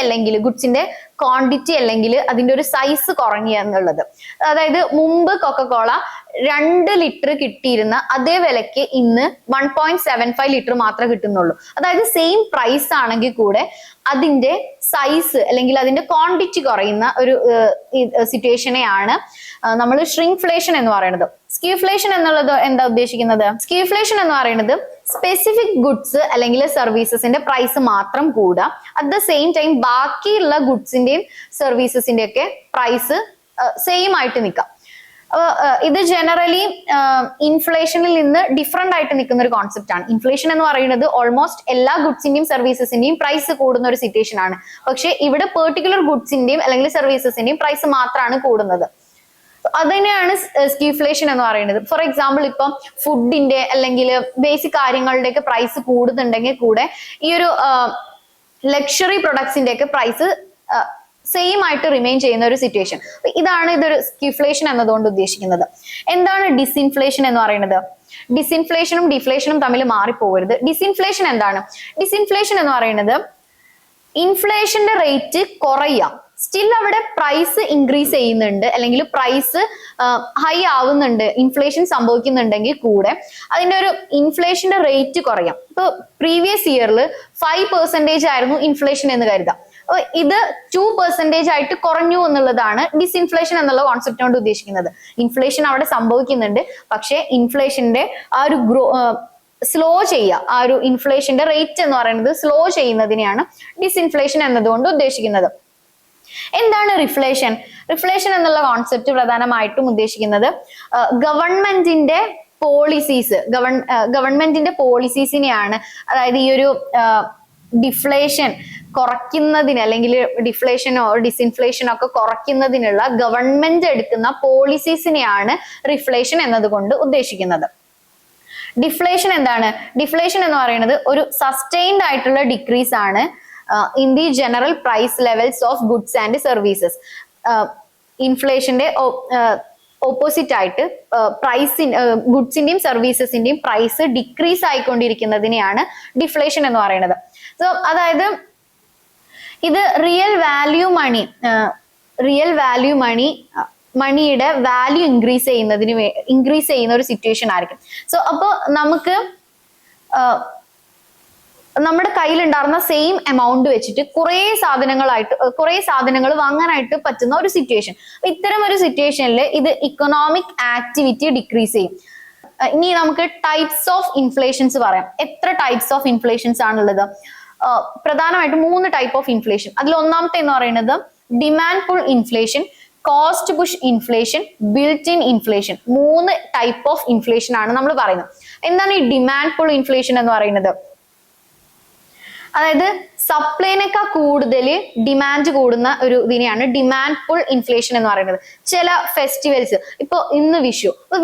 അല്ലെങ്കിൽ അതിന്റെ ഒരു സൈസ് കുറഞ്ഞു എന്നുള്ളത്. അതായത് മുമ്പ് കൊക്കക്കോള 2 ലിറ്റർ കിട്ടിയിരുന്ന അതേ വിലയ്ക്ക് ഇന്ന് 1.75 ലിറ്റർ മാത്രമേ കിട്ടുന്നുള്ളൂ. അതായത് സെയിം പ്രൈസ് ആണെങ്കിൽ കൂടെ അതിന്റെ സൈസ് അല്ലെങ്കിൽ അതിന്റെ ക്വാണ്ടിറ്റി കുറയുന്ന ഒരു സിറ്റുവേഷനെയാണ് നമ്മൾ ഷ്രിങ്ക്ഫ്ലേഷൻ എന്ന് പറയുന്നത്. സ്ക്യൂഫ്ലേഷൻ എന്നുള്ളത് എന്താ ഉദ്ദേശിക്കുന്നത്? സ്ക്യൂഫ്ലേഷൻ എന്ന് പറയുന്നത് സ്പെസിഫിക് ഗുഡ്സ് അല്ലെങ്കിൽ സർവീസസിന്റെ പ്രൈസ് മാത്രം കൂടുക, അറ്റ് ദ സെയിം ടൈം ബാക്കിയുള്ള ഗുഡ്സിന്റെയും സർവീസസിന്റെ ഒക്കെ പ്രൈസ് സെയിം ആയിട്ട് നിൽക്കാം. ഇത് ജനറലി ഇൻഫ്ലേഷനിൽ നിന്ന് ഡിഫറെന്റ് ആയിട്ട് നിൽക്കുന്ന ഒരു കോൺസെപ്റ്റ് ആണ്. ഇൻഫ്ലേഷൻ എന്ന് പറയുന്നത് ഓൾമോസ്റ്റ് എല്ലാ ഗുഡ്സിന്റെയും സർവീസസിന്റെയും പ്രൈസ് കൂടുന്ന ഒരു സിറ്റുവേഷൻ ആണ്. പക്ഷെ ഇവിടെ പെർട്ടിക്കുലർ ഗുഡ്സിന്റെയും അല്ലെങ്കിൽ സർവീസസിന്റെയും പ്രൈസ് മാത്രമാണ് കൂടുന്നത്. അതിനെയാണ് സ്ക്യൂഫ്ലേഷൻ എന്ന് പറയുന്നത്. ഫോർ എക്സാമ്പിൾ, ഇപ്പം ഫുഡിന്റെ അല്ലെങ്കിൽ ബേസിക് കാര്യങ്ങളുടെ ഒക്കെ പ്രൈസ് കൂടുന്നുണ്ടെങ്കിൽ കൂടെ ഈ ഒരു ലക്ഷറി പ്രൊഡക്ട്സിന്റെ ഒക്കെ പ്രൈസ് സെയിം ആയിട്ട് റിമെയിൻ ചെയ്യുന്ന ഒരു സിറ്റുവേഷൻ. ഇതാണ് ഇതൊരു സ്ക്യൂഫ്ലേഷൻ എന്നതുകൊണ്ട് ഉദ്ദേശിക്കുന്നത്. എന്താണ് ഡിസ്ഇൻഫ്ലേഷൻ എന്ന് പറയുന്നത്? ഡിസ്ഇൻഫ്ലേഷനും ഡിഫ്ലേഷനും തമ്മിൽ മാറിപ്പോകരുത്. ഡിസ്ഇൻഫ്ലേഷൻ എന്താണ്? ഡിസ്ഇൻഫ്ലേഷൻ എന്ന് പറയുന്നത് ഇൻഫ്ലേഷന്റെ റേറ്റ് കുറയാം, സ്റ്റിൽ അവിടെ പ്രൈസ് ഇൻക്രീസ് ചെയ്യുന്നുണ്ട് അല്ലെങ്കിൽ പ്രൈസ് ഹൈ ആവുന്നുണ്ട്, ഇൻഫ്ലേഷൻ സംഭവിക്കുന്നുണ്ടെങ്കിൽ കൂടെ അതിന്റെ ഒരു ഇൻഫ്ലേഷന്റെ റേറ്റ് കുറയാം. ഇപ്പൊ പ്രീവിയസ് ഇയറിൽ 5% ആയിരുന്നു ഇൻഫ്ലേഷൻ എന്ന് കരുതാം, ഇത് 2% ആയിട്ട് കുറഞ്ഞു എന്നുള്ളതാണ് ഡിസ്ഇൻഫ്ലേഷൻ എന്നുള്ള കോൺസെപ്റ്റ് കൊണ്ട് ഉദ്ദേശിക്കുന്നത്. ഇൻഫ്ലേഷൻ അവിടെ സംഭവിക്കുന്നുണ്ട്, പക്ഷെ ഇൻഫ്ലേഷന്റെ ആ ഒരു സ്ലോ ചെയ്യുക, ആ ഒരു ഇൻഫ്ലേഷന്റെ റേറ്റ് എന്ന് പറയുന്നത് സ്ലോ ചെയ്യുന്നതിനെയാണ് ഡിസ്ഇൻഫ്ലേഷൻ എന്നതുകൊണ്ട് ഉദ്ദേശിക്കുന്നത്. എന്താണ് റിഫ്ലേഷൻ? റിഫ്ലേഷൻ എന്നുള്ള കോൺസെപ്റ്റ് പ്രധാനമായിട്ടും ഉദ്ദേശിക്കുന്നത് ഗവൺമെന്റിന്റെ പോളിസീസിനെയാണ്. അതായത് ഈ ഒരു ഡിഫ്ലേഷൻ കുറയ്ക്കുന്നതിന്, അല്ലെങ്കിൽ ഡിഫ്ലേഷനോ ഡിസ്ഇൻഫ്ലേഷനോ ഒക്കെ കുറയ്ക്കുന്നതിനുള്ള ഗവൺമെന്റ് എടുക്കുന്ന പോളിസീസിനെയാണ് റിഫ്ലേഷൻ എന്നതുകൊണ്ട് ഉദ്ദേശിക്കുന്നത്. ഡിഫ്ലേഷൻ എന്താണ്? ഡിഫ്ലേഷൻ എന്ന് പറയുന്നത് ഒരു സസ്റ്റൈൻഡ് ആയിട്ടുള്ള ഡിക്രീസ് ആണ് in the general price levels of goods and services. ഇൻഫ്ലേഷന്റെ ഓപ്പോസിറ്റ് ആയിട്ട് ഗുഡ്സിന്റെയും സർവീസസിന്റെയും പ്രൈസ് ഡിക്രീസ് ആയിക്കൊണ്ടിരിക്കുന്നതിനെയാണ് ഡിഫ്ലേഷൻ എന്ന് പറയുന്നത്. സോ അതായത് ഇത് റിയൽ വാല്യൂ മണിയുടെ വാല്യൂ ഇൻക്രീസ് ചെയ്യുന്ന ഒരു സിറ്റുവേഷൻ ആയിരിക്കും. സോ അപ്പൊ നമുക്ക് നമ്മുടെ കയ്യിലുണ്ടായിരുന്ന സെയിം എമൗണ്ട് വെച്ചിട്ട് കുറെ സാധനങ്ങൾ വാങ്ങാനായിട്ട് പറ്റുന്ന ഒരു സിറ്റുവേഷൻ. ഇത്തരം ഒരു സിറ്റുവേഷനിൽ ഇത് ഇക്കണോമിക് ആക്ടിവിറ്റി ഡിക്രീസ് ചെയ്യും. ഇനി നമുക്ക് ടൈപ്സ് ഓഫ് ഇൻഫ്ലേഷൻസ് പറയാം. എത്ര ടൈപ്സ് ഓഫ് ഇൻഫ്ലേഷൻസ് ആണുള്ളത്? പ്രധാനമായിട്ടും 3 ടൈപ്പ് ഓഫ് ഇൻഫ്ലേഷൻ. അതിൽ ഒന്നാമത്തെ എന്ന് പറയുന്നത് demand pull inflation, cost push inflation, built in inflation. 3 type of inflation ആണ് നമ്മൾ പറയുന്നത്. എന്താണ് ഈ ഡിമാൻഡ് പുൾ ഇൻഫ്ലേഷൻ എന്ന് പറയുന്നത്? അതായത് സപ്ലൈനേക്കാൾ കൂടുതൽ ഡിമാൻഡ് കൂടുന്ന ഒരു ഇതിനെയാണ് ഡിമാൻഡ് പുൾ ഇൻഫ്ലേഷൻ എന്ന് പറയുന്നത്. ചില ഫെസ്റ്റിവൽസ്, ഇപ്പൊ ഇന്ന്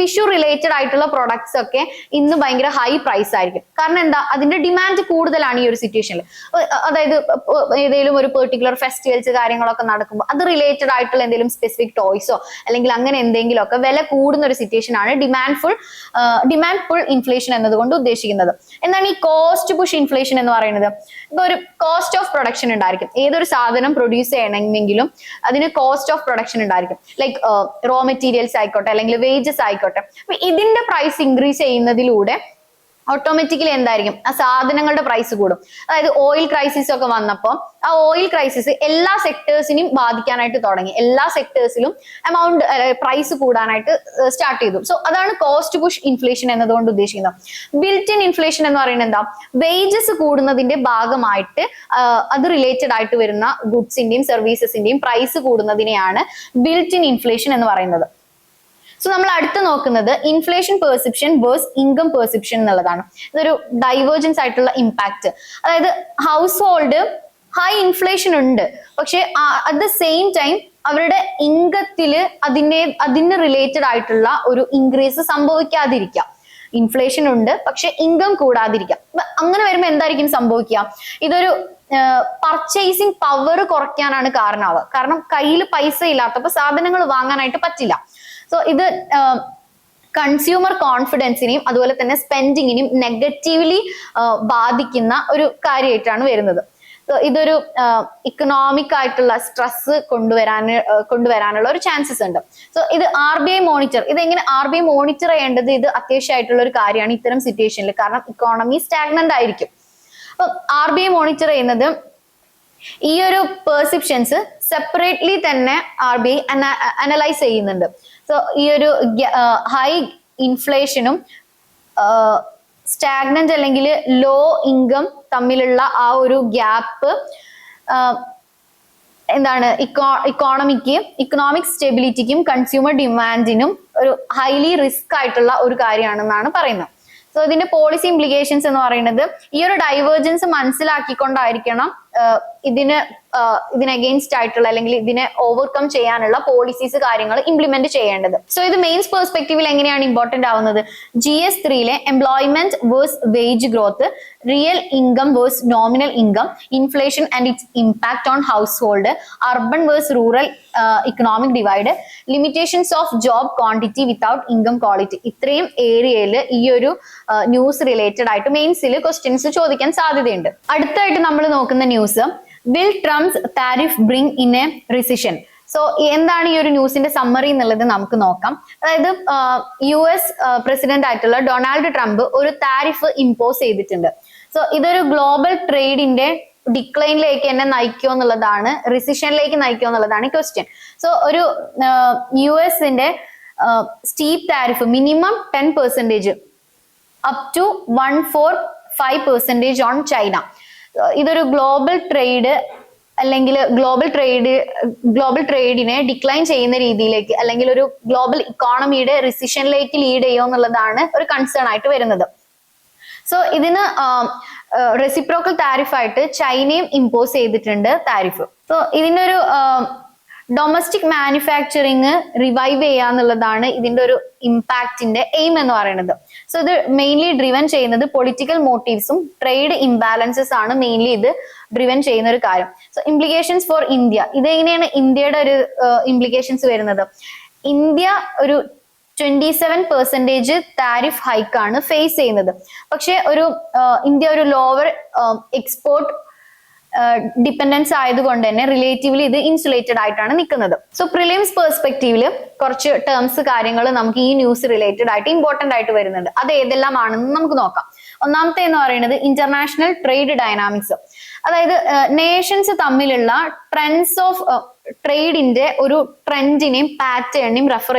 വിഷു റിലേറ്റഡ് ആയിട്ടുള്ള പ്രൊഡക്ട്സ് ഒക്കെ ഇന്ന് ഭയങ്കര ഹൈ പ്രൈസ് ആയിരിക്കും. കാരണം എന്താ? അതിന്റെ ഡിമാൻഡ് കൂടുതലാണ് ഈ ഒരു സിറ്റുവേഷനിൽ. അതായത് ഏതെങ്കിലും ഒരു പെർട്ടിക്കുലർ ഫെസ്റ്റിവൽസ് കാര്യങ്ങളൊക്കെ നടക്കുമ്പോൾ അത് റിലേറ്റഡ് ആയിട്ടുള്ള എന്തെങ്കിലും സ്പെസിഫിക് ടോയ്സോ അല്ലെങ്കിൽ അങ്ങനെ എന്തെങ്കിലും ഒക്കെ വില കൂടുന്ന ഒരു സിറ്റുവേഷൻ ആണ് ഡിമാൻഡ് പുൾ ഇൻഫ്ലേഷൻ എന്നതുകൊണ്ട് ഉദ്ദേശിക്കുന്നത്. എന്താണ് ഈ കോസ്റ്റ് പുഷ് ഇൻഫ്ലേഷൻ എന്ന് പറയുന്നത്? ഇപ്പൊ ഒരു കോസ്റ്റ് ഓഫ് പ്രൊഡക്ഷൻ ഉണ്ടായിരിക്കും. ഏതൊരു സാധനം പ്രൊഡ്യൂസ് ചെയ്യണമെങ്കിലും അതിന് കോസ്റ്റ് ഓഫ് പ്രൊഡക്ഷൻ ഉണ്ടായിരിക്കും. ലൈക്ക് റോ മെറ്റീരിയൽസ് ആയിക്കോട്ടെ അല്ലെങ്കിൽ വേജസ് ആയിക്കോട്ടെ. അപ്പൊ ഇതിന്റെ പ്രൈസ് ഇൻക്രീസ് ചെയ്യുന്നതിലൂടെ ഓട്ടോമാറ്റിക്കലി എന്തായിരിക്കും? ആ സാധനങ്ങളുടെ പ്രൈസ് കൂടും. അതായത് ഓയിൽ ക്രൈസിസ് ഒക്കെ വന്നപ്പോൾ ആ ഓയിൽ ക്രൈസിസ് എല്ലാ സെക്ടേഴ്സിനെയും ബാധിക്കാനായിട്ട് തുടങ്ങി. എല്ലാ സെക്ടേഴ്സിലും പ്രൈസ് കൂടാനായിട്ട് സ്റ്റാർട്ട് ചെയ്തു. സോ അതാണ് കോസ്റ്റ് പുഷ് ഇൻഫ്ലേഷൻ എന്നതുകൊണ്ട് ഉദ്ദേശിക്കുന്നത്. ബിൽറ്റ് ഇൻ ഇൻഫ്ലേഷൻ എന്ന് പറയുന്നത് എന്താ? വേജസ് കൂടുന്നതിന്റെ ഭാഗമായിട്ട് അത് റിലേറ്റഡ് ആയിട്ട് വരുന്ന ഗുഡ്സിന്റെയും സർവീസസിന്റെയും പ്രൈസ് കൂടുന്നതിനെയാണ് ബിൽറ്റ് ഇൻ ഇൻഫ്ലേഷൻ എന്ന് പറയുന്നത്. സോ നമ്മൾ അടുത്ത് നോക്കുന്നത് inflation perception versus income perception എന്നുള്ളതാണ്. ഇതൊരു ഡൈവേർജൻസ് ആയിട്ടുള്ള ഇമ്പാക്ട്. അതായത് ഹൗസ് ഹോൾഡ് ഹൈ ഇൻഫ്ലേഷൻ ഉണ്ട്, പക്ഷെ അറ്റ് ദ സെയിം ടൈം അവരുടെ ഇൻകത്തില് അതിന് റിലേറ്റഡ് ആയിട്ടുള്ള ഒരു ഇൻക്രീസ് സംഭവിക്കാതിരിക്കാം. ഇൻഫ്ലേഷൻ ഉണ്ട് പക്ഷെ ഇൻകം കൂടാതിരിക്കാം. അങ്ങനെ വരുമ്പോൾ എന്തായിരിക്കും സംഭവിക്കുക? ഇതൊരു പർച്ചേസിങ് പവർ കുറയ്ക്കാനാണ് കാരണമാവുക. കാരണം കയ്യിൽ പൈസ ഇല്ലാത്തപ്പോൾ സാധനങ്ങൾ വാങ്ങാനായിട്ട് പറ്റില്ല. സോ ഇത് കൺസ്യൂമർ കോൺഫിഡൻസിനെയും അതുപോലെ തന്നെ സ്പെൻഡിങ്ങിനെയും നെഗറ്റീവ്ലി ബാധിക്കുന്ന ഒരു കാര്യമായിട്ടാണ് വരുന്നത്. സോ ഇതൊരു ഇക്കണോമിക് ആയിട്ടുള്ള സ്ട്രെസ് കൊണ്ടുവരാനുള്ള ഒരു ചാൻസസ് ഉണ്ട്. സോ ഇത് RBI മോണിറ്റർ, ഇതെങ്ങനെ RBI മോണിറ്റർ ചെയ്യേണ്ടത് ഇത് അത്യാവശ്യമായിട്ടുള്ള ഒരു കാര്യമാണ് ഇത്തരം സിറ്റുവേഷനിൽ. കാരണം ഇക്കോണമി സ്റ്റാഗ്നന്റ് ആയിരിക്കും. അപ്പൊ RBI മോണിറ്റർ ചെയ്യുന്നത് ഈ ഒരു പെർസെപ്ഷൻസ് സെപ്പറേറ്റ്ലി തന്നെ RBI അനലൈസ് ചെയ്യുന്നുണ്ട്. സോ ഈ ഒരു ഹൈ ഇൻഫ്ലേഷനും സ്റ്റാഗ്നന്റ് അല്ലെങ്കിൽ ലോ ഇൻകം തമ്മിലുള്ള ആ ഒരു ഗ്യാപ്പ് എന്താണ് ഇക്കണോമിക് സ്റ്റെബിലിറ്റിക്കും കൺസ്യൂമർ ഡിമാൻഡിനും ഒരു ഹൈലി റിസ്ക് ആയിട്ടുള്ള ഒരു കാര്യമാണെന്നാണ് പറയുന്നത്. സോ ഇതിന്റെ പോളിസി ഇംപ്ലിക്കേഷൻസ് എന്ന് പറയുന്നത് ഈ ഒരു ഡൈവേർജൻസ് മനസ്സിലാക്കിക്കൊണ്ടായിരിക്കണം ഇതിന് അഗെയിൻസ്റ്റ് ആയിട്ടുള്ള അല്ലെങ്കിൽ ഇതിനെ ഓവർകം ചെയ്യാനുള്ള പോളിസീസ് കാര്യങ്ങൾ ഇംപ്ലിമെന്റ് ചെയ്യേണ്ടത്. സോ ഇത് മെയിൻസ് പെർസ്പെക്റ്റീവിൽ എങ്ങനെയാണ് ഇമ്പോർട്ടന്റ് ആവുന്നത്? GS3 employment versus wage growth, real income versus nominal income, inflation and its impact on household, urban versus rural economic divide, limitations of job quantity without income quality. ഇത്രയും ഏരിയയിൽ ഈ ഒരു news related ആയിട്ട് മെയിൻസിൽ questions ചോദിക്കാൻ സാധ്യതയുണ്ട്. അടുത്തായിട്ട് നമ്മൾ നോക്കുന്ന news, will Trump's tariff bring in a recession. So എന്താണ് ഈ ഒരു ന്യൂസിന്റെ സമ്മറി എന്നുള്ളത് നമുക്ക് നോക്കാം. അതായത് US പ്രസിഡന്റ് ആയിട്ടുള്ള ഡൊണാൾഡ് ട്രംപ് ഒരു താരിഫ് ഇമ്പോസ് ചെയ്തിട്ടുണ്ട്. സോ ഇതൊരു ഗ്ലോബൽ ട്രേഡിന്റെ ഡിക്ലൈനിലേക്ക് തന്നെ നയിക്കുമോ എന്നുള്ളതാണ്, റിസിഷനിലേക്ക് നയിക്കുമോ എന്നുള്ളതാണ് ക്വസ്റ്റ്യൻ. സോ ഒരു US ന്റെ steep tariff minimum 10% up to 145% on China. ഇതൊരു ഗ്ലോബൽ ട്രേഡ് അല്ലെങ്കിൽ ഗ്ലോബൽ ട്രേഡിനെ ഡിക്ലൈൻ ചെയ്യുന്ന രീതിയിലേക്ക് അല്ലെങ്കിൽ ഒരു ഗ്ലോബൽ ഇക്കോണമിയുടെ റിസിഷനിലേക്ക് ലീഡ് ചെയ്യുമോ എന്നുള്ളതാണ് ഒരു കൺസേൺ ആയിട്ട് വരുന്നത്. സോ ഇതിന് റെസിപ്രോക്കൽ താരിഫ് ആയിട്ട് ചൈനയും ഇമ്പോസ് ചെയ്തിട്ടുണ്ട് താരിഫ്. സോ ഇതിന്റെ ഒരു ഡൊമസ്റ്റിക് മാനുഫാക്ചറിങ് റിവൈവ് ചെയ്യാന്നുള്ളതാണ് ഇതിന്റെ ഒരു ഇമ്പാക്റ്റിന്റെ എയിം എന്ന് പറയുന്നത്. സോ ഇത് മെയിൻലി ഡ്രിവൻ ചെയ്യുന്നത് പൊളിറ്റിക്കൽ മോട്ടീവ്സും ട്രേഡ് ഇംബാലൻസസ് ആണ് മെയിൻലി ഇത് ഡ്രിവൻ ചെയ്യുന്ന ഒരു കാര്യം. സോ ഇംപ്ലിക്കേഷൻസ് ഫോർ ഇന്ത്യ, ഇതെങ്ങനെയാണ് ഇന്ത്യയുടെ ഒരു ഇംപ്ലിക്കേഷൻസ് വരുന്നത്? ഇന്ത്യ ഒരു 27% താരിഫ് ഹൈക്കാണ് ഫേസ് ചെയ്യുന്നത്. പക്ഷെ ഇന്ത്യ ഒരു ലോവർ എക്സ്പോർട്ട് ഡിപ്പെൻഡൻസ് ആയതുകൊണ്ട് തന്നെ റിലേറ്റീവ്ലി ഇത് ഇൻസുലേറ്റഡ് ആയിട്ടാണ് നിൽക്കുന്നത്. സോ പ്രിലിംസ് പെർസ്പെക്റ്റീവില് കുറച്ച് ടേംസ് കാര്യങ്ങൾ നമുക്ക് ഈ ന്യൂസ് റിലേറ്റഡ് ആയിട്ട് ഇമ്പോർട്ടന്റ് ആയിട്ട് വരുന്നുണ്ട്. അത് ഏതെല്ലാം ആണെന്ന് നമുക്ക് നോക്കാം. ഒന്നാമത്തെ എന്ന് പറയുന്നത് ഇന്റർനാഷണൽ ട്രേഡ് ഡൈനാമിക്സ്. അതായത് നേഷൻസ് തമ്മിലുള്ള ട്രെൻഡ്സ് ഓഫ് ട്രേഡിന്റെ ഒരു ട്രെൻഡിനെയും പാറ്റേണിനെയും റെഫർ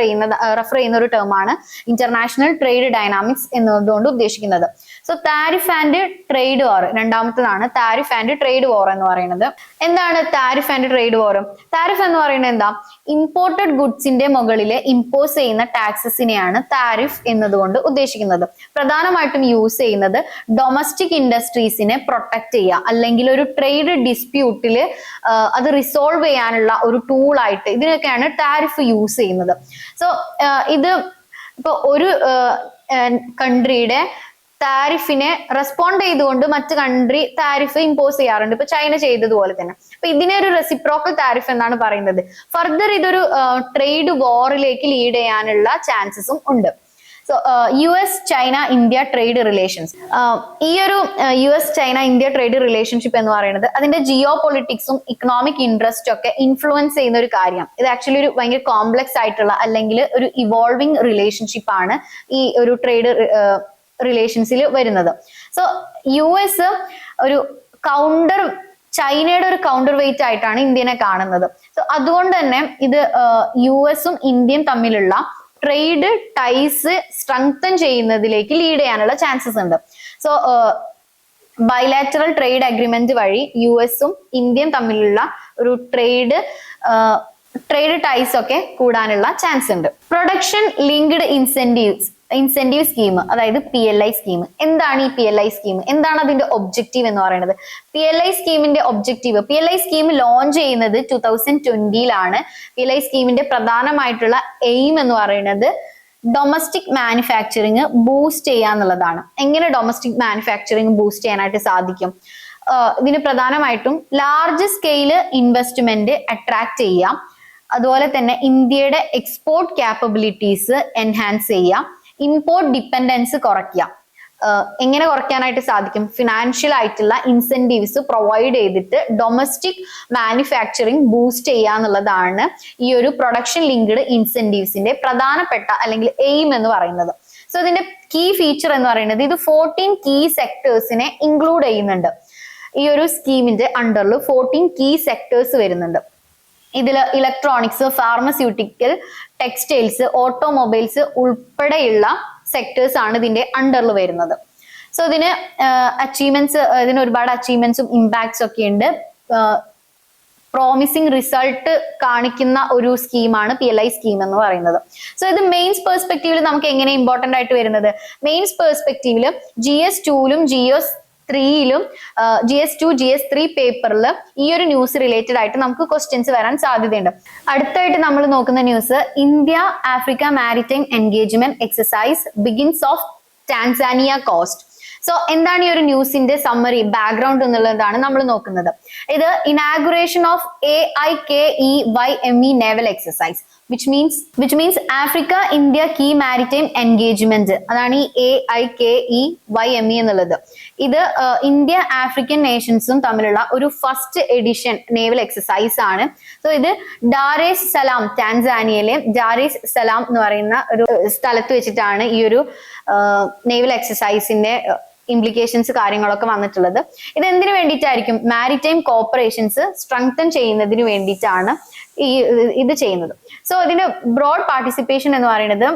ചെയ്യുന്ന ഒരു ടേമാണ് ഇന്റർനാഷണൽ ട്രേഡ് ഡൈനാമിക്സ് എന്നതുകൊണ്ട് ഉദ്ദേശിക്കുന്നത്. So tariff and trade war രണ്ടാമത്തേതാണ്. താരിഫ് ആൻഡ് ട്രേഡ് വാർ എന്ന് പറയുന്നത് എന്താണ്? Tariff and trade war, tariff എന്ന് പറയുന്നത് എന്താ? ഇമ്പോർട്ടഡ് ഗുഡ്സിന്റെ മുകളിൽ ഇമ്പോസ് ചെയ്യുന്ന ടാക്സസിനെയാണ് താരിഫ് എന്നതുകൊണ്ട് ഉദ്ദേശിക്കുന്നത്. പ്രധാനമായിട്ടും യൂസ് ചെയ്യുന്നത് ഡൊമസ്റ്റിക് ഇൻഡസ്ട്രീസിനെ പ്രൊട്ടക്ട് ചെയ്യുക അല്ലെങ്കിൽ ഒരു ട്രേഡ് ഡിസ്പ്യൂട്ടിൽ അത് റിസോൾവ് ചെയ്യാനുള്ള ഒരു ടൂൾ ആയിട്ട് ഇതിനൊക്കെയാണ് താരിഫ് യൂസ് ചെയ്യുന്നത്. സോ ഇത് ഇപ്പൊ ഒരു കൺട്രിയുടെ താരിഫിനെ റെസ്പോണ്ട് ചെയ്തുകൊണ്ട് മറ്റു കൺട്രി താരിഫ് ഇമ്പോസ് ചെയ്യാറുണ്ട്. ഇപ്പൊ ചൈന ചെയ്തതുപോലെ തന്നെ. അപ്പൊ ഇതിനെ ഒരു റെസിപ്രോക്കൽ താരിഫ് എന്നാണ് പറയുന്നത്. ഫർദർ ഇതൊരു ട്രേഡ് വാറിലേക്ക് ലീഡ് ചെയ്യാനുള്ള ചാൻസസും ഉണ്ട്. So US China India trade relations, ഈ ഒരു US China India trade relationship എന്ന് പറയുന്നത് അതിന്റെ ജിയോ പൊളിറ്റിക്സും ഇക്കണോമിക് ഇൻട്രസ്റ്റും ഒക്കെ ഇൻഫ്ലുവൻസ് ചെയ്യുന്ന ഒരു കാര്യം. ഇത് ആക്ച്വലി ഒരു ഭയങ്കര കോംപ്ലക്സ് ആയിട്ടുള്ള അല്ലെങ്കിൽ ഒരു ഇവോൾവിംഗ് റിലേഷൻഷിപ്പ് ആണ് ഈ ഒരു ട്രേഡ് റിലേഷൻസിൽ വരുന്നത്. സോ US ഒരു ചൈനയുടെ ഒരു കൗണ്ടർ വെയിറ്റ് ആയിട്ടാണ് ഇന്ത്യനെ കാണുന്നത്. സോ അതുകൊണ്ട് തന്നെ ഇത് US-ഉം ഇന്ത്യയും തമ്മിലുള്ള ട്രേഡ് ടൈസ് സ്ട്രെങ്തൻ ചെയ്യുന്നതിലേക്ക് ലീഡ് ചെയ്യാനുള്ള ചാൻസസ് ഉണ്ട്. സോ ബൈലാറ്ററൽ ട്രേഡ് അഗ്രിമെന്റ് വഴി US-ഉം ഇന്ത്യയും തമ്മിലുള്ള ഒരു ട്രേഡ് ടൈസ് ഒക്കെ കൂടാനുള്ള ചാൻസ് ഉണ്ട്. പ്രൊഡക്ഷൻ ലിങ്ക്ഡ് ഇൻസെന്റീവ് സ്കീം, അതായത് PLI സ്കീം. എന്താണ് ഈ PLI സ്കീം? എന്താണ് അതിന്റെ ഒബ്ജക്റ്റീവ് എന്ന് പറയുന്നത്? PLI സ്കീമിന്റെ ഒബ്ജക്റ്റീവ്, PLI സ്കീം ലോഞ്ച് ചെയ്യുന്നത് 2020-ലാണ്. PLI സ്കീമിന്റെ പ്രധാനമായിട്ടുള്ള എയിം എന്ന് പറയുന്നത് ഡൊമസ്റ്റിക് മാനുഫാക്ചറിങ് ബൂസ്റ്റ് ചെയ്യാന്നുള്ളതാണ്. എങ്ങനെ ഡൊമസ്റ്റിക് മാനുഫാക്ചറിങ് ബൂസ്റ്റ് ചെയ്യാനായിട്ട് സാധിക്കും? ഇതിന് പ്രധാനമായിട്ടും ലാർജ് സ്കെയില് ഇൻവെസ്റ്റ്മെന്റ് അട്രാക്ട് ചെയ്യാം, അതുപോലെ തന്നെ ഇന്ത്യയുടെ എക്സ്പോർട്ട് ക്യാപ്പബിലിറ്റീസ് എൻഹാൻസ് ചെയ്യാം, ഇമ്പോർട്ട് ഡിപ്പെൻഡൻസ് കുറയ്ക്കുക. എങ്ങനെ കുറയ്ക്കാനായിട്ട് സാധിക്കും? ഫിനാൻഷ്യൽ ആയിട്ടുള്ള ഇൻസെന്റീവ്സ് പ്രൊവൈഡ് ചെയ്തിട്ട് ഡൊമസ്റ്റിക് മാനുഫാക്ചറിങ് ബൂസ്റ്റ് ചെയ്യുക എന്നുള്ളതാണ് ഈ ഒരു പ്രൊഡക്ഷൻ ലിങ്ക്ഡ് ഇൻസെന്റീവ്സിന്റെ പ്രധാനപ്പെട്ട അല്ലെങ്കിൽ എയിം എന്ന് പറയുന്നത്. സോ ഇതിന്റെ കീ ഫീച്ചർ എന്ന് പറയുന്നത് ഇത് 14 കീ സെക്ടേഴ്സിനെ ഇൻക്ലൂഡ് ചെയ്യുന്നുണ്ട്. ഈ ഒരു സ്കീമിന്റെ അണ്ടറിൽ 14 കീ സെക്ടേഴ്സ് വരുന്നുണ്ട്. ഇതിൽ ഇലക്ട്രോണിക്സ്, ഫാർമസ്യൂട്ടിക്കൽ, ടെക്സ്റ്റൈൽസ്, ഓട്ടോമൊബൈൽസ് ഉൾപ്പെടെയുള്ള സെക്ടേഴ്സ് ആണ് ഇതിന്റെ അണ്ടറിൽ വരുന്നത്. സോ ഇതിന് ഇതിന് ഒരുപാട് അച്ചീവ്മെന്റ്സും ഇമ്പാക്ട്സ് ഒക്കെ ഉണ്ട്. പ്രോമിസിങ് റിസൾട്ട് കാണിക്കുന്ന ഒരു സ്കീമാണ് PLI സ്കീം എന്ന് പറയുന്നത്. സോ ഇത് മെയിൻസ് പെർസ്പെക്റ്റീവിൽ നമുക്ക് എങ്ങനെ ഇമ്പോർട്ടന്റ് ആയിട്ട് വരുന്നത്? മെയിൻസ് പെർസ്പെക്റ്റീവില് GS2-ലും GS3-ലും GS2, GS3 പേപ്പറിൽ ഈ ഒരു ന്യൂസ് റിലേറ്റഡ് ആയിട്ട് നമുക്ക് ക്വസ്റ്റ്യൻസ് വരാൻ സാധ്യതയുണ്ട്. അടുത്തായിട്ട് നമ്മൾ നോക്കുന്ന news India Africa maritime engagement exercise begins of Tanzania cost. So എന്താണ് ഈ ഒരു ന്യൂസിന്റെ സമ്മറി, ബാക്ക്ഗ്രൗണ്ട് എന്നുള്ളതാണ് നമ്മൾ നോക്കുന്നത്. ഇത് inauguration of AIKEYME naval exercise which means Africa India Key Maritime Engagement. അതാണ് ഈ AIKEYME എന്നുള്ളത്. ഇത് ഇന്ത്യ ആഫ്രിക്കൻ നേഷൻസും തമ്മിലുള്ള ഒരു ഫസ്റ്റ് എഡിഷൻ നേവൽ എക്സസൈസ് ആണ്. സോ ഇത് ഡാരേസ് സലാം, ടാൻസാനിയയിലെ ഡാരേസ് സലാം എന്ന് പറയുന്ന ഒരു സ്ഥലത്ത് വെച്ചിട്ടാണ് ഈ ഒരു നേവൽ എക്സസൈസിന്റെ ഇംപ്ലിക്കേഷൻസ് കാര്യങ്ങളൊക്കെ വന്നിട്ടുള്ളത്. ഇത് എന്തിനു വേണ്ടിയിട്ടായിരിക്കും? മാരിടൈം കോപ്പറേഷൻസ് സ്ട്രെങ്തൻ ചെയ്യുന്നതിന് വേണ്ടിയിട്ടാണ് ഇത് ചെയ്യുന്നത്. സോ ഇതിന്റെ ബ്രോഡ് പാർട്ടിസിപ്പേഷൻ എന്ന് പറയുന്നത്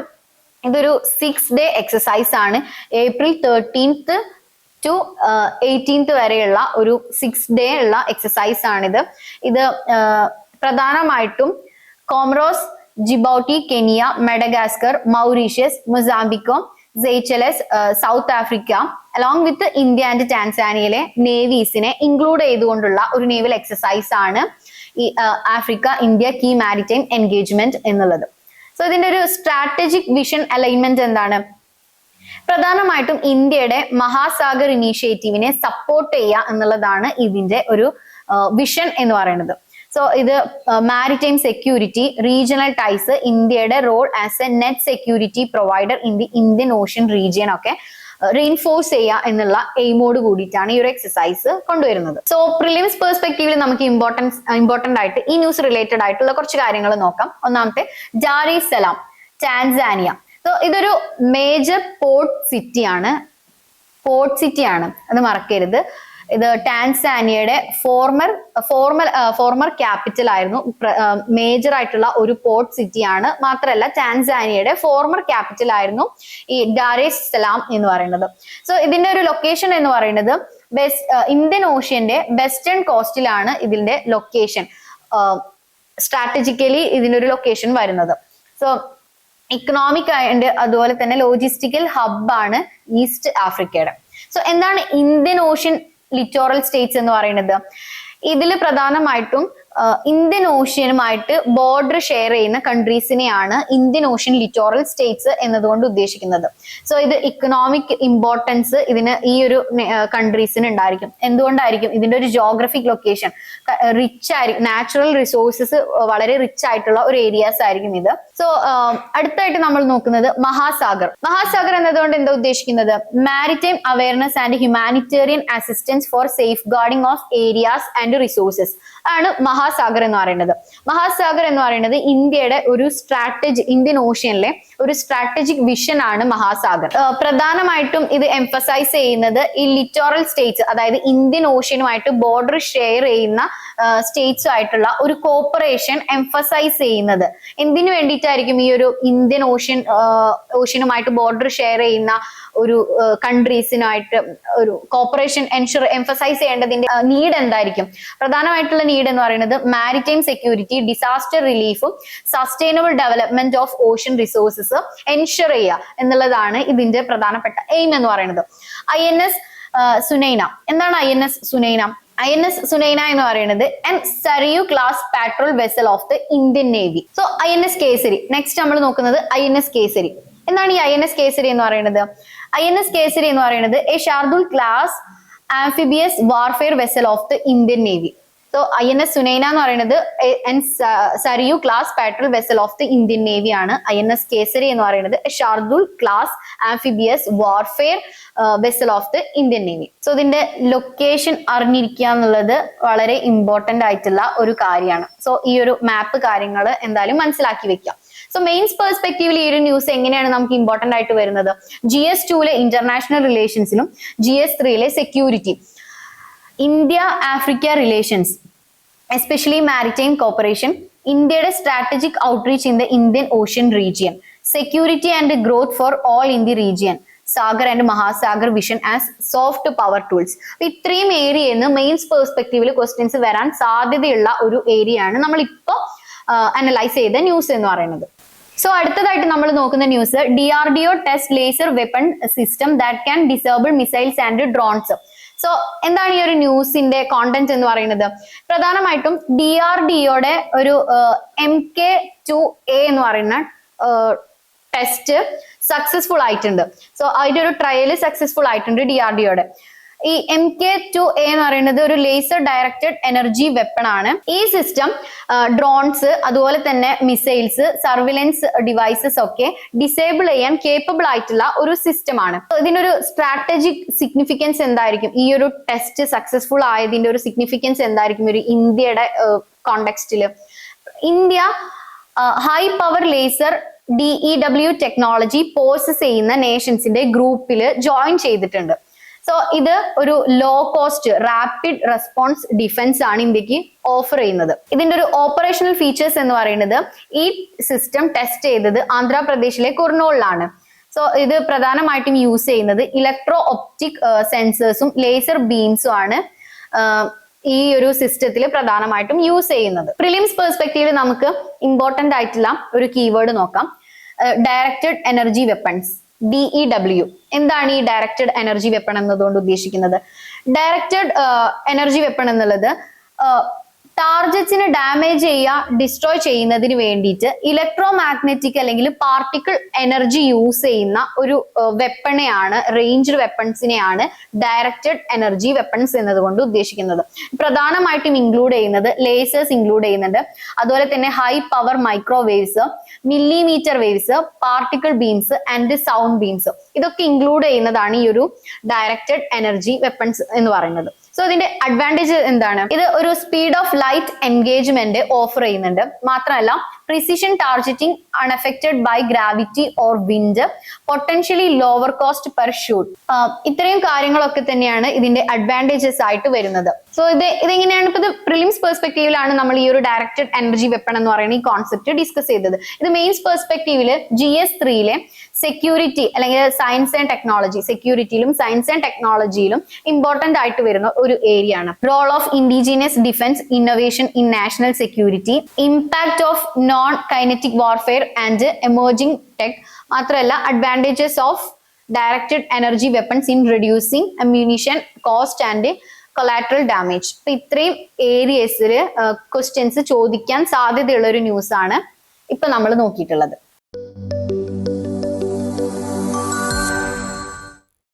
ഇതൊരു 6-day എക്സസൈസ് ആണ്. April 13th to 18th വരെയുള്ള ഒരു 6-day ഉള്ള എക്സസൈസ് ആണിത്. ഇത് പ്രധാനമായിട്ടും Comoros, Djibouti, Kenya, Madagascar, Mauritius, Mozambique, Seychelles, South Africa along with India and ടാൻസാനിയയിലെ നേവീസിനെ ഇൻക്ലൂഡ് ചെയ്തുകൊണ്ടുള്ള ഒരു നേവൽ എക്സസൈസ് ആണ് ഈ Africa India key maritime engagement എന്നുള്ളത്. സോ ഇതിന്റെ ഒരു സ്ട്രാറ്റജിക് വിഷൻ അലൈൻമെന്റ് എന്താണ്? പ്രധാനമായിട്ടും ഇന്ത്യയുടെ മഹാസാഗർ ഇനീഷ്യേറ്റീവിനെ സപ്പോർട്ട് ചെയ്യുക എന്നുള്ളതാണ് ഇതിന്റെ ഒരു വിഷൻ എന്ന് പറയുന്നത്. സോ ഇത് മാരിടൈം സെക്യൂരിറ്റി, റീജിയണൽ ടൈസ്, ഇന്ത്യയുടെ role as a net security provider in the Indian Ocean region ഒക്കെ റീഇൻഫോഴ്സ് ചെയ്യുക എന്നുള്ള എയിമോട് കൂടിയിട്ടാണ് ഈ ഒരു എക്സസൈസ് കൊണ്ടുവരുന്നത്. സോ പ്രിലിംസ് പെർസ്പെക്റ്റീവിൽ നമുക്ക് ഇമ്പോർട്ടന്റ് ആയിട്ട് ഈ ന്യൂസ് റിലേറ്റഡ് ആയിട്ടുള്ള കുറച്ച് കാര്യങ്ങൾ നോക്കാം. ഒന്നാമത്തെ, ഡാർ എസ് സലാം, ടാൻസാനിയ. സോ ഇതൊരു മേജർ പോർട്ട് സിറ്റിയാണ്, അത് മറക്കരുത്. ഇത് ടാൻസാനിയയുടെ ഫോർമർ ക്യാപിറ്റൽ ആയിരുന്നു, മേജർ ആയിട്ടുള്ള ഒരു പോർട്ട് സിറ്റിയാണ്. മാത്രമല്ല ടാൻസാനിയയുടെ ഫോർമർ ക്യാപിറ്റൽ ആയിരുന്നു ഈ ഡാർ എസ് സലാം എന്ന് പറയുന്നത്. സോ ഇതിന്റെ ഒരു ലൊക്കേഷൻ എന്ന് പറയുന്നത് ഇന്ത്യൻ ഓഷ്യന്റെ വെസ്റ്റേൺ കോസ്റ്റിലാണ് ഇതിന്റെ ലൊക്കേഷൻ, സ്ട്രാറ്റജിക്കലി ഇതിന്റെ ഒരു ലൊക്കേഷൻ വരുന്നത്. സോ ഇക്കണോമിക് ആൻഡ് അതുപോലെ തന്നെ ലോജിസ്റ്റിക്കൽ ഹബ്ബാണ് ഈസ്റ്റ് ആഫ്രിക്കയുടെ. സോ എന്താണ് ഇന്ത്യൻ ഓഷ്യൻ ലിറ്റോറൽ സ്റ്റേറ്റ്സ് എന്ന് പറയുന്നത്? ഇതിൽ പ്രധാനമായിട്ടും ഇന്ത്യൻ ഓഷ്യനുമായിട്ട് ബോർഡർ ഷെയർ ചെയ്യുന്ന കൺട്രീസിനെയാണ് ഇന്ത്യൻ ഓഷ്യൻ ലിറ്റോറൽ സ്റ്റേറ്റ്സ് എന്നതുകൊണ്ട് ഉദ്ദേശിക്കുന്നത്. സോ ഇത് ഇക്കണോമിക് ഇമ്പോർട്ടൻസ് ഇതിന് ഈ ഒരു കൺട്രീസിന് ഉണ്ടായിരിക്കും. എന്തുകൊണ്ടായിരിക്കും? ഇതിന്റെ ഒരു ജോഗ്രഫിക് ലൊക്കേഷൻ റിച്ച് ആയിരിക്കും, നാച്ചുറൽ റിസോഴ്സസ് വളരെ റിച്ച് ആയിട്ടുള്ള ഒരു ഏരിയാസ് ആയിരിക്കും ഇത്. സോ അടുത്തായിട്ട് നമ്മൾ നോക്കുന്നത് മഹാസാഗർ എന്നതുകൊണ്ട് എന്താ ഉദ്ദേശിക്കുന്നത്? Maritime awareness and humanitarian assistance for safe guarding of areas and resources ആണ് മഹാസാഗർ എന്ന് പറയുന്നത്. മഹാസാഗർ എന്ന് പറയുന്നത് ഇന്ത്യയുടെ ഒരു ഇന്ത്യൻ ഓഷ്യനിലെ ഒരു സ്ട്രാറ്റജിക് വിഷൻ ആണ് മഹാസാഗർ. പ്രധാനമായിട്ടും ഇത് എംഫസൈസ് ചെയ്യുന്നത് ഈ ലിറ്റോറൽ സ്റ്റേറ്റ്സ്, അതായത് ഇന്ത്യൻ ഓഷ്യനുമായിട്ട് ബോർഡർ ഷെയർ ചെയ്യുന്ന സ്റ്റേറ്റ്സും ആയിട്ടുള്ള ഒരു കോപ്പറേഷൻ എംഫസൈസ് ചെയ്യുന്നത്. എന്തിനു വേണ്ടിയിട്ടായിരിക്കും ഈ ഒരു ഇന്ത്യൻ ഓഷ്യനുമായിട്ട് ബോർഡർ ഷെയർ ചെയ്യുന്ന ഒരു കൺട്രീസിനായിട്ട് ഒരു കോപ്പറേഷൻ എംഫസൈസ് ചെയ്യേണ്ടതിന്റെ നീഡ് എന്തായിരിക്കും? പ്രധാനമായിട്ടുള്ള നീഡ് എന്ന് പറയുന്നത് മാരിടൈം സെക്യൂരിറ്റി, ഡിസാസ്റ്റർ റിലീഫും sustainable development of ocean resources ensure ചെയ്യുക എന്നുള്ളതാണ് ഇതിന്റെ പ്രധാനപ്പെട്ട എയിം എന്ന് പറയുന്നത്. INS സുനൈന. എന്താണ് INS സുനൈന? INS സുനൈന എന്ന് പറയുന്നത് Saryu class patrol vessel of the Indian Navy. So INS Kesari. Next നമ്മൾ നോക്കുന്നത് INS കേസരി. എന്താണ് ഈ INS കേസരി എന്ന് പറയുന്നത്? INS കേസരി എന്ന് പറയുന്നത് a Shardul class amphibious warfare vessel of the Indian Navy. So INS Sunaina എന്ന് പറയുന്നത് Saryu class patrol vessel of the Indian Navy ആണ്. INS കേസരി എന്ന് പറയുന്നത് Shardul class amphibious warfare vessel of the Indian Navy. So ഇതിന്റെ ലൊക്കേഷൻ അറിഞ്ഞിരിക്കുക എന്നുള്ളത് വളരെ ഇമ്പോർട്ടന്റ് ആയിട്ടുള്ള ഒരു കാര്യമാണ്. സോ ഈ ഒരു മാപ്പ് കാര്യങ്ങൾ എന്തായാലും മനസ്സിലാക്കി വെക്കാം. സോ മെയിൻസ് പെർസ്പെക്റ്റീവിൽ ഈ ഒരു ന്യൂസ് എങ്ങനെയാണ് നമുക്ക് ഇമ്പോർട്ടന്റ് ആയിട്ട് വരുന്നത്? GS2 ഇന്റർനാഷണൽ റിലേഷൻസിലും GS3 security, India Africa relations, especially maritime cooperation, ഇന്ത്യയുടെ strategic outreach in the Indian Ocean region, security and growth for all in the region, Sagar and Mahasagar vision as soft power tools. ഇത്രയും ഏരിയയിൽ നിന്ന് mains പെർസ്പെക്റ്റീവിൽ questions വരാൻ സാധ്യതയുള്ള ഒരു area ആണ് നമ്മളിപ്പോ analyse ചെയ്ത ന്യൂസ് എന്ന് പറയുന്നത്. സോ അടുത്തതായിട്ട് നമ്മൾ നോക്കുന്ന news, DRDO test laser weapon system that can disable missiles and drones. So എന്താണ് ഈ ഒരു ന്യൂസിന്റെ കോണ്ടന്റ് എന്ന് പറയുന്നത്? പ്രധാനമായിട്ടും DRDOയുടെ ഒരു MK2A എന്ന് പറയുന്ന ടെസ്റ്റ് സക്സസ്ഫുൾ ആയിട്ടുണ്ട്. സോ അതിന്റെ ഒരു ട്രയൽ സക്സസ്ഫുൾ ആയിട്ടുണ്ട് DRDOയുടെ. ഈ MK2A എന്ന് പറയുന്നത് ഒരു ലേസർ ഡയറക്റ്റഡ് എനർജി വെപ്പൺ ആണ്. ഈ സിസ്റ്റം ഡ്രോൺസ് അതുപോലെ തന്നെ മിസൈൽസ്, സർവിലൻസ് ഡിവൈസസ് ഒക്കെ ഡിസേബിൾ ചെയ്യാൻ കേപ്പബിൾ ആയിട്ടുള്ള ഒരു സിസ്റ്റം ആണ്. ഇതിനൊരു സ്ട്രാറ്റജിക് സിഗ്നിഫിക്കൻസ് എന്തായിരിക്കും? ഈ ഒരു ടെസ്റ്റ് സക്സസ്ഫുൾ ആയതിന്റെ ഒരു സിഗ്നിഫിക്കൻസ് എന്തായിരിക്കും ഒരു ഇന്ത്യയുടെ കോണ്ടെക്സ്റ്റില്? India high power laser DEW technology possess ചെയ്യുന്ന നേഷൻസിന്റെ ഗ്രൂപ്പിൽ ജോയിൻ ചെയ്തിട്ടുണ്ട്. സോ ഇത് ഒരു low cost rapid response defence ആണ് ഇന്ത്യക്ക് ഓഫർ ചെയ്യുന്നത്. ഇതിന്റെ ഒരു ഓപ്പറേഷണൽ ഫീച്ചേഴ്സ് എന്ന് പറയുന്നത് ഈ സിസ്റ്റം ടെസ്റ്റ് ചെയ്തത് ആന്ധ്രാപ്രദേശിലെ കുർണൂളിലാണ്. സോ ഇത് പ്രധാനമായിട്ടും യൂസ് ചെയ്യുന്നത് ഇലക്ട്രോ ഒപ്റ്റിക് സെൻസേഴ്സും ലേസർ ബീംസും ആണ് ഈ ഒരു സിസ്റ്റത്തിൽ പ്രധാനമായിട്ടും യൂസ് ചെയ്യുന്നത്. പ്രിലിംസ് പെർസ്പെക്റ്റീവിൽ നമുക്ക് ഇമ്പോർട്ടന്റ് ആയിട്ടുള്ള ഒരു കീവേഡ് നോക്കാം. Directed energy weapons, DEW. എന്താണ് ഈ ഡയറക്റ്റഡ് എനർജി വെപ്പൺ എന്നതുകൊണ്ട് ഉദ്ദേശിക്കുന്നത്? ഡയറക്റ്റഡ് എനർജി വെപ്പൺ എന്നുള്ളത് ടാർജറ്റ്സിനെ ഡാമേജ് ചെയ്യുക, ഡിസ്ട്രോയ് ചെയ്യുന്നതിന് വേണ്ടിയിട്ട് ഇലക്ട്രോ മാഗ്നറ്റിക് അല്ലെങ്കിൽ പാർട്ടിക്കിൾ എനർജി യൂസ് ചെയ്യുന്ന ഒരു വെപ്പണെയാണ്, റേഞ്ച്ഡ് വെപ്പൺസിനെയാണ് ഡയറക്റ്റഡ് എനർജി വെപ്പൺസ് എന്നതുകൊണ്ട് ഉദ്ദേശിക്കുന്നത്. പ്രധാനമായിട്ടും ഇൻക്ലൂഡ് ചെയ്യുന്നത് ലേസേഴ്സ് ഇൻക്ലൂഡ് ചെയ്യുന്നുണ്ട്, അതുപോലെ തന്നെ high power microwaves, millimetre waves, particle beams and sound beams. ഇതൊക്കെ ഇൻക്ലൂഡ് ചെയ്യുന്നതാണ് ഈ ഒരു ഡയറക്റ്റഡ് എനർജി വെപ്പൺസ് എന്ന് പറയുന്നത്. സോ ഇതിന്റെ അഡ്വാൻറ്റേജ് എന്താണ്? ഇത് ഒരു speed of light engagement offer ചെയ്യുന്നുണ്ട്. മാത്രമല്ല precision targeting unaffected by gravity or wind, potentially lower cost per shoot. ഇത്രയും കാര്യങ്ങളൊക്കെ തന്നെയാണ് ഇതിന്റെ അഡ്വാൻറ്റേജസ് ആയിട്ട് വരുന്നത്. സോ ഇതെങ്ങനെയാണ് ഇപ്പൊ ഇത് പ്രിലിംസ് പെർസ്പെക്റ്റീവിലാണ് നമ്മൾ ഈ ഒരു ഡയറക്റ്റഡ് എനർജി വെപ്പൺ എന്ന് പറയുന്ന ഈ കോൺസെപ്റ്റ് ഡിസ്കസ് ചെയ്തത്. ഇത് മെയിൻസ് പെർസ്പെക്റ്റീവില് GS3 സെക്യൂരിറ്റി അല്ലെങ്കിൽ സയൻസ് ആൻഡ് ടെക്നോളജി, സെക്യൂരിറ്റിയിലും സയൻസ് ആൻഡ് ടെക്നോളജിയിലും ഇമ്പോർട്ടന്റ് ആയിട്ട് വരുന്ന ഒരു ഏരിയ ആണ്. Role of indigenous defence innovation in national security, impact of non kinetic warfare and emerging tech. മാത്രമല്ല advantages of directed energy weapons in reducing ammunition cost and collateral damage. അപ്പൊ ഇത്രയും ഏരിയസിൽ questions ചോദിക്കാൻ സാധ്യതയുള്ള ഒരു ന്യൂസ് ആണ് ഇപ്പൊ നമ്മൾ നോക്കിയിട്ടുള്ളത്.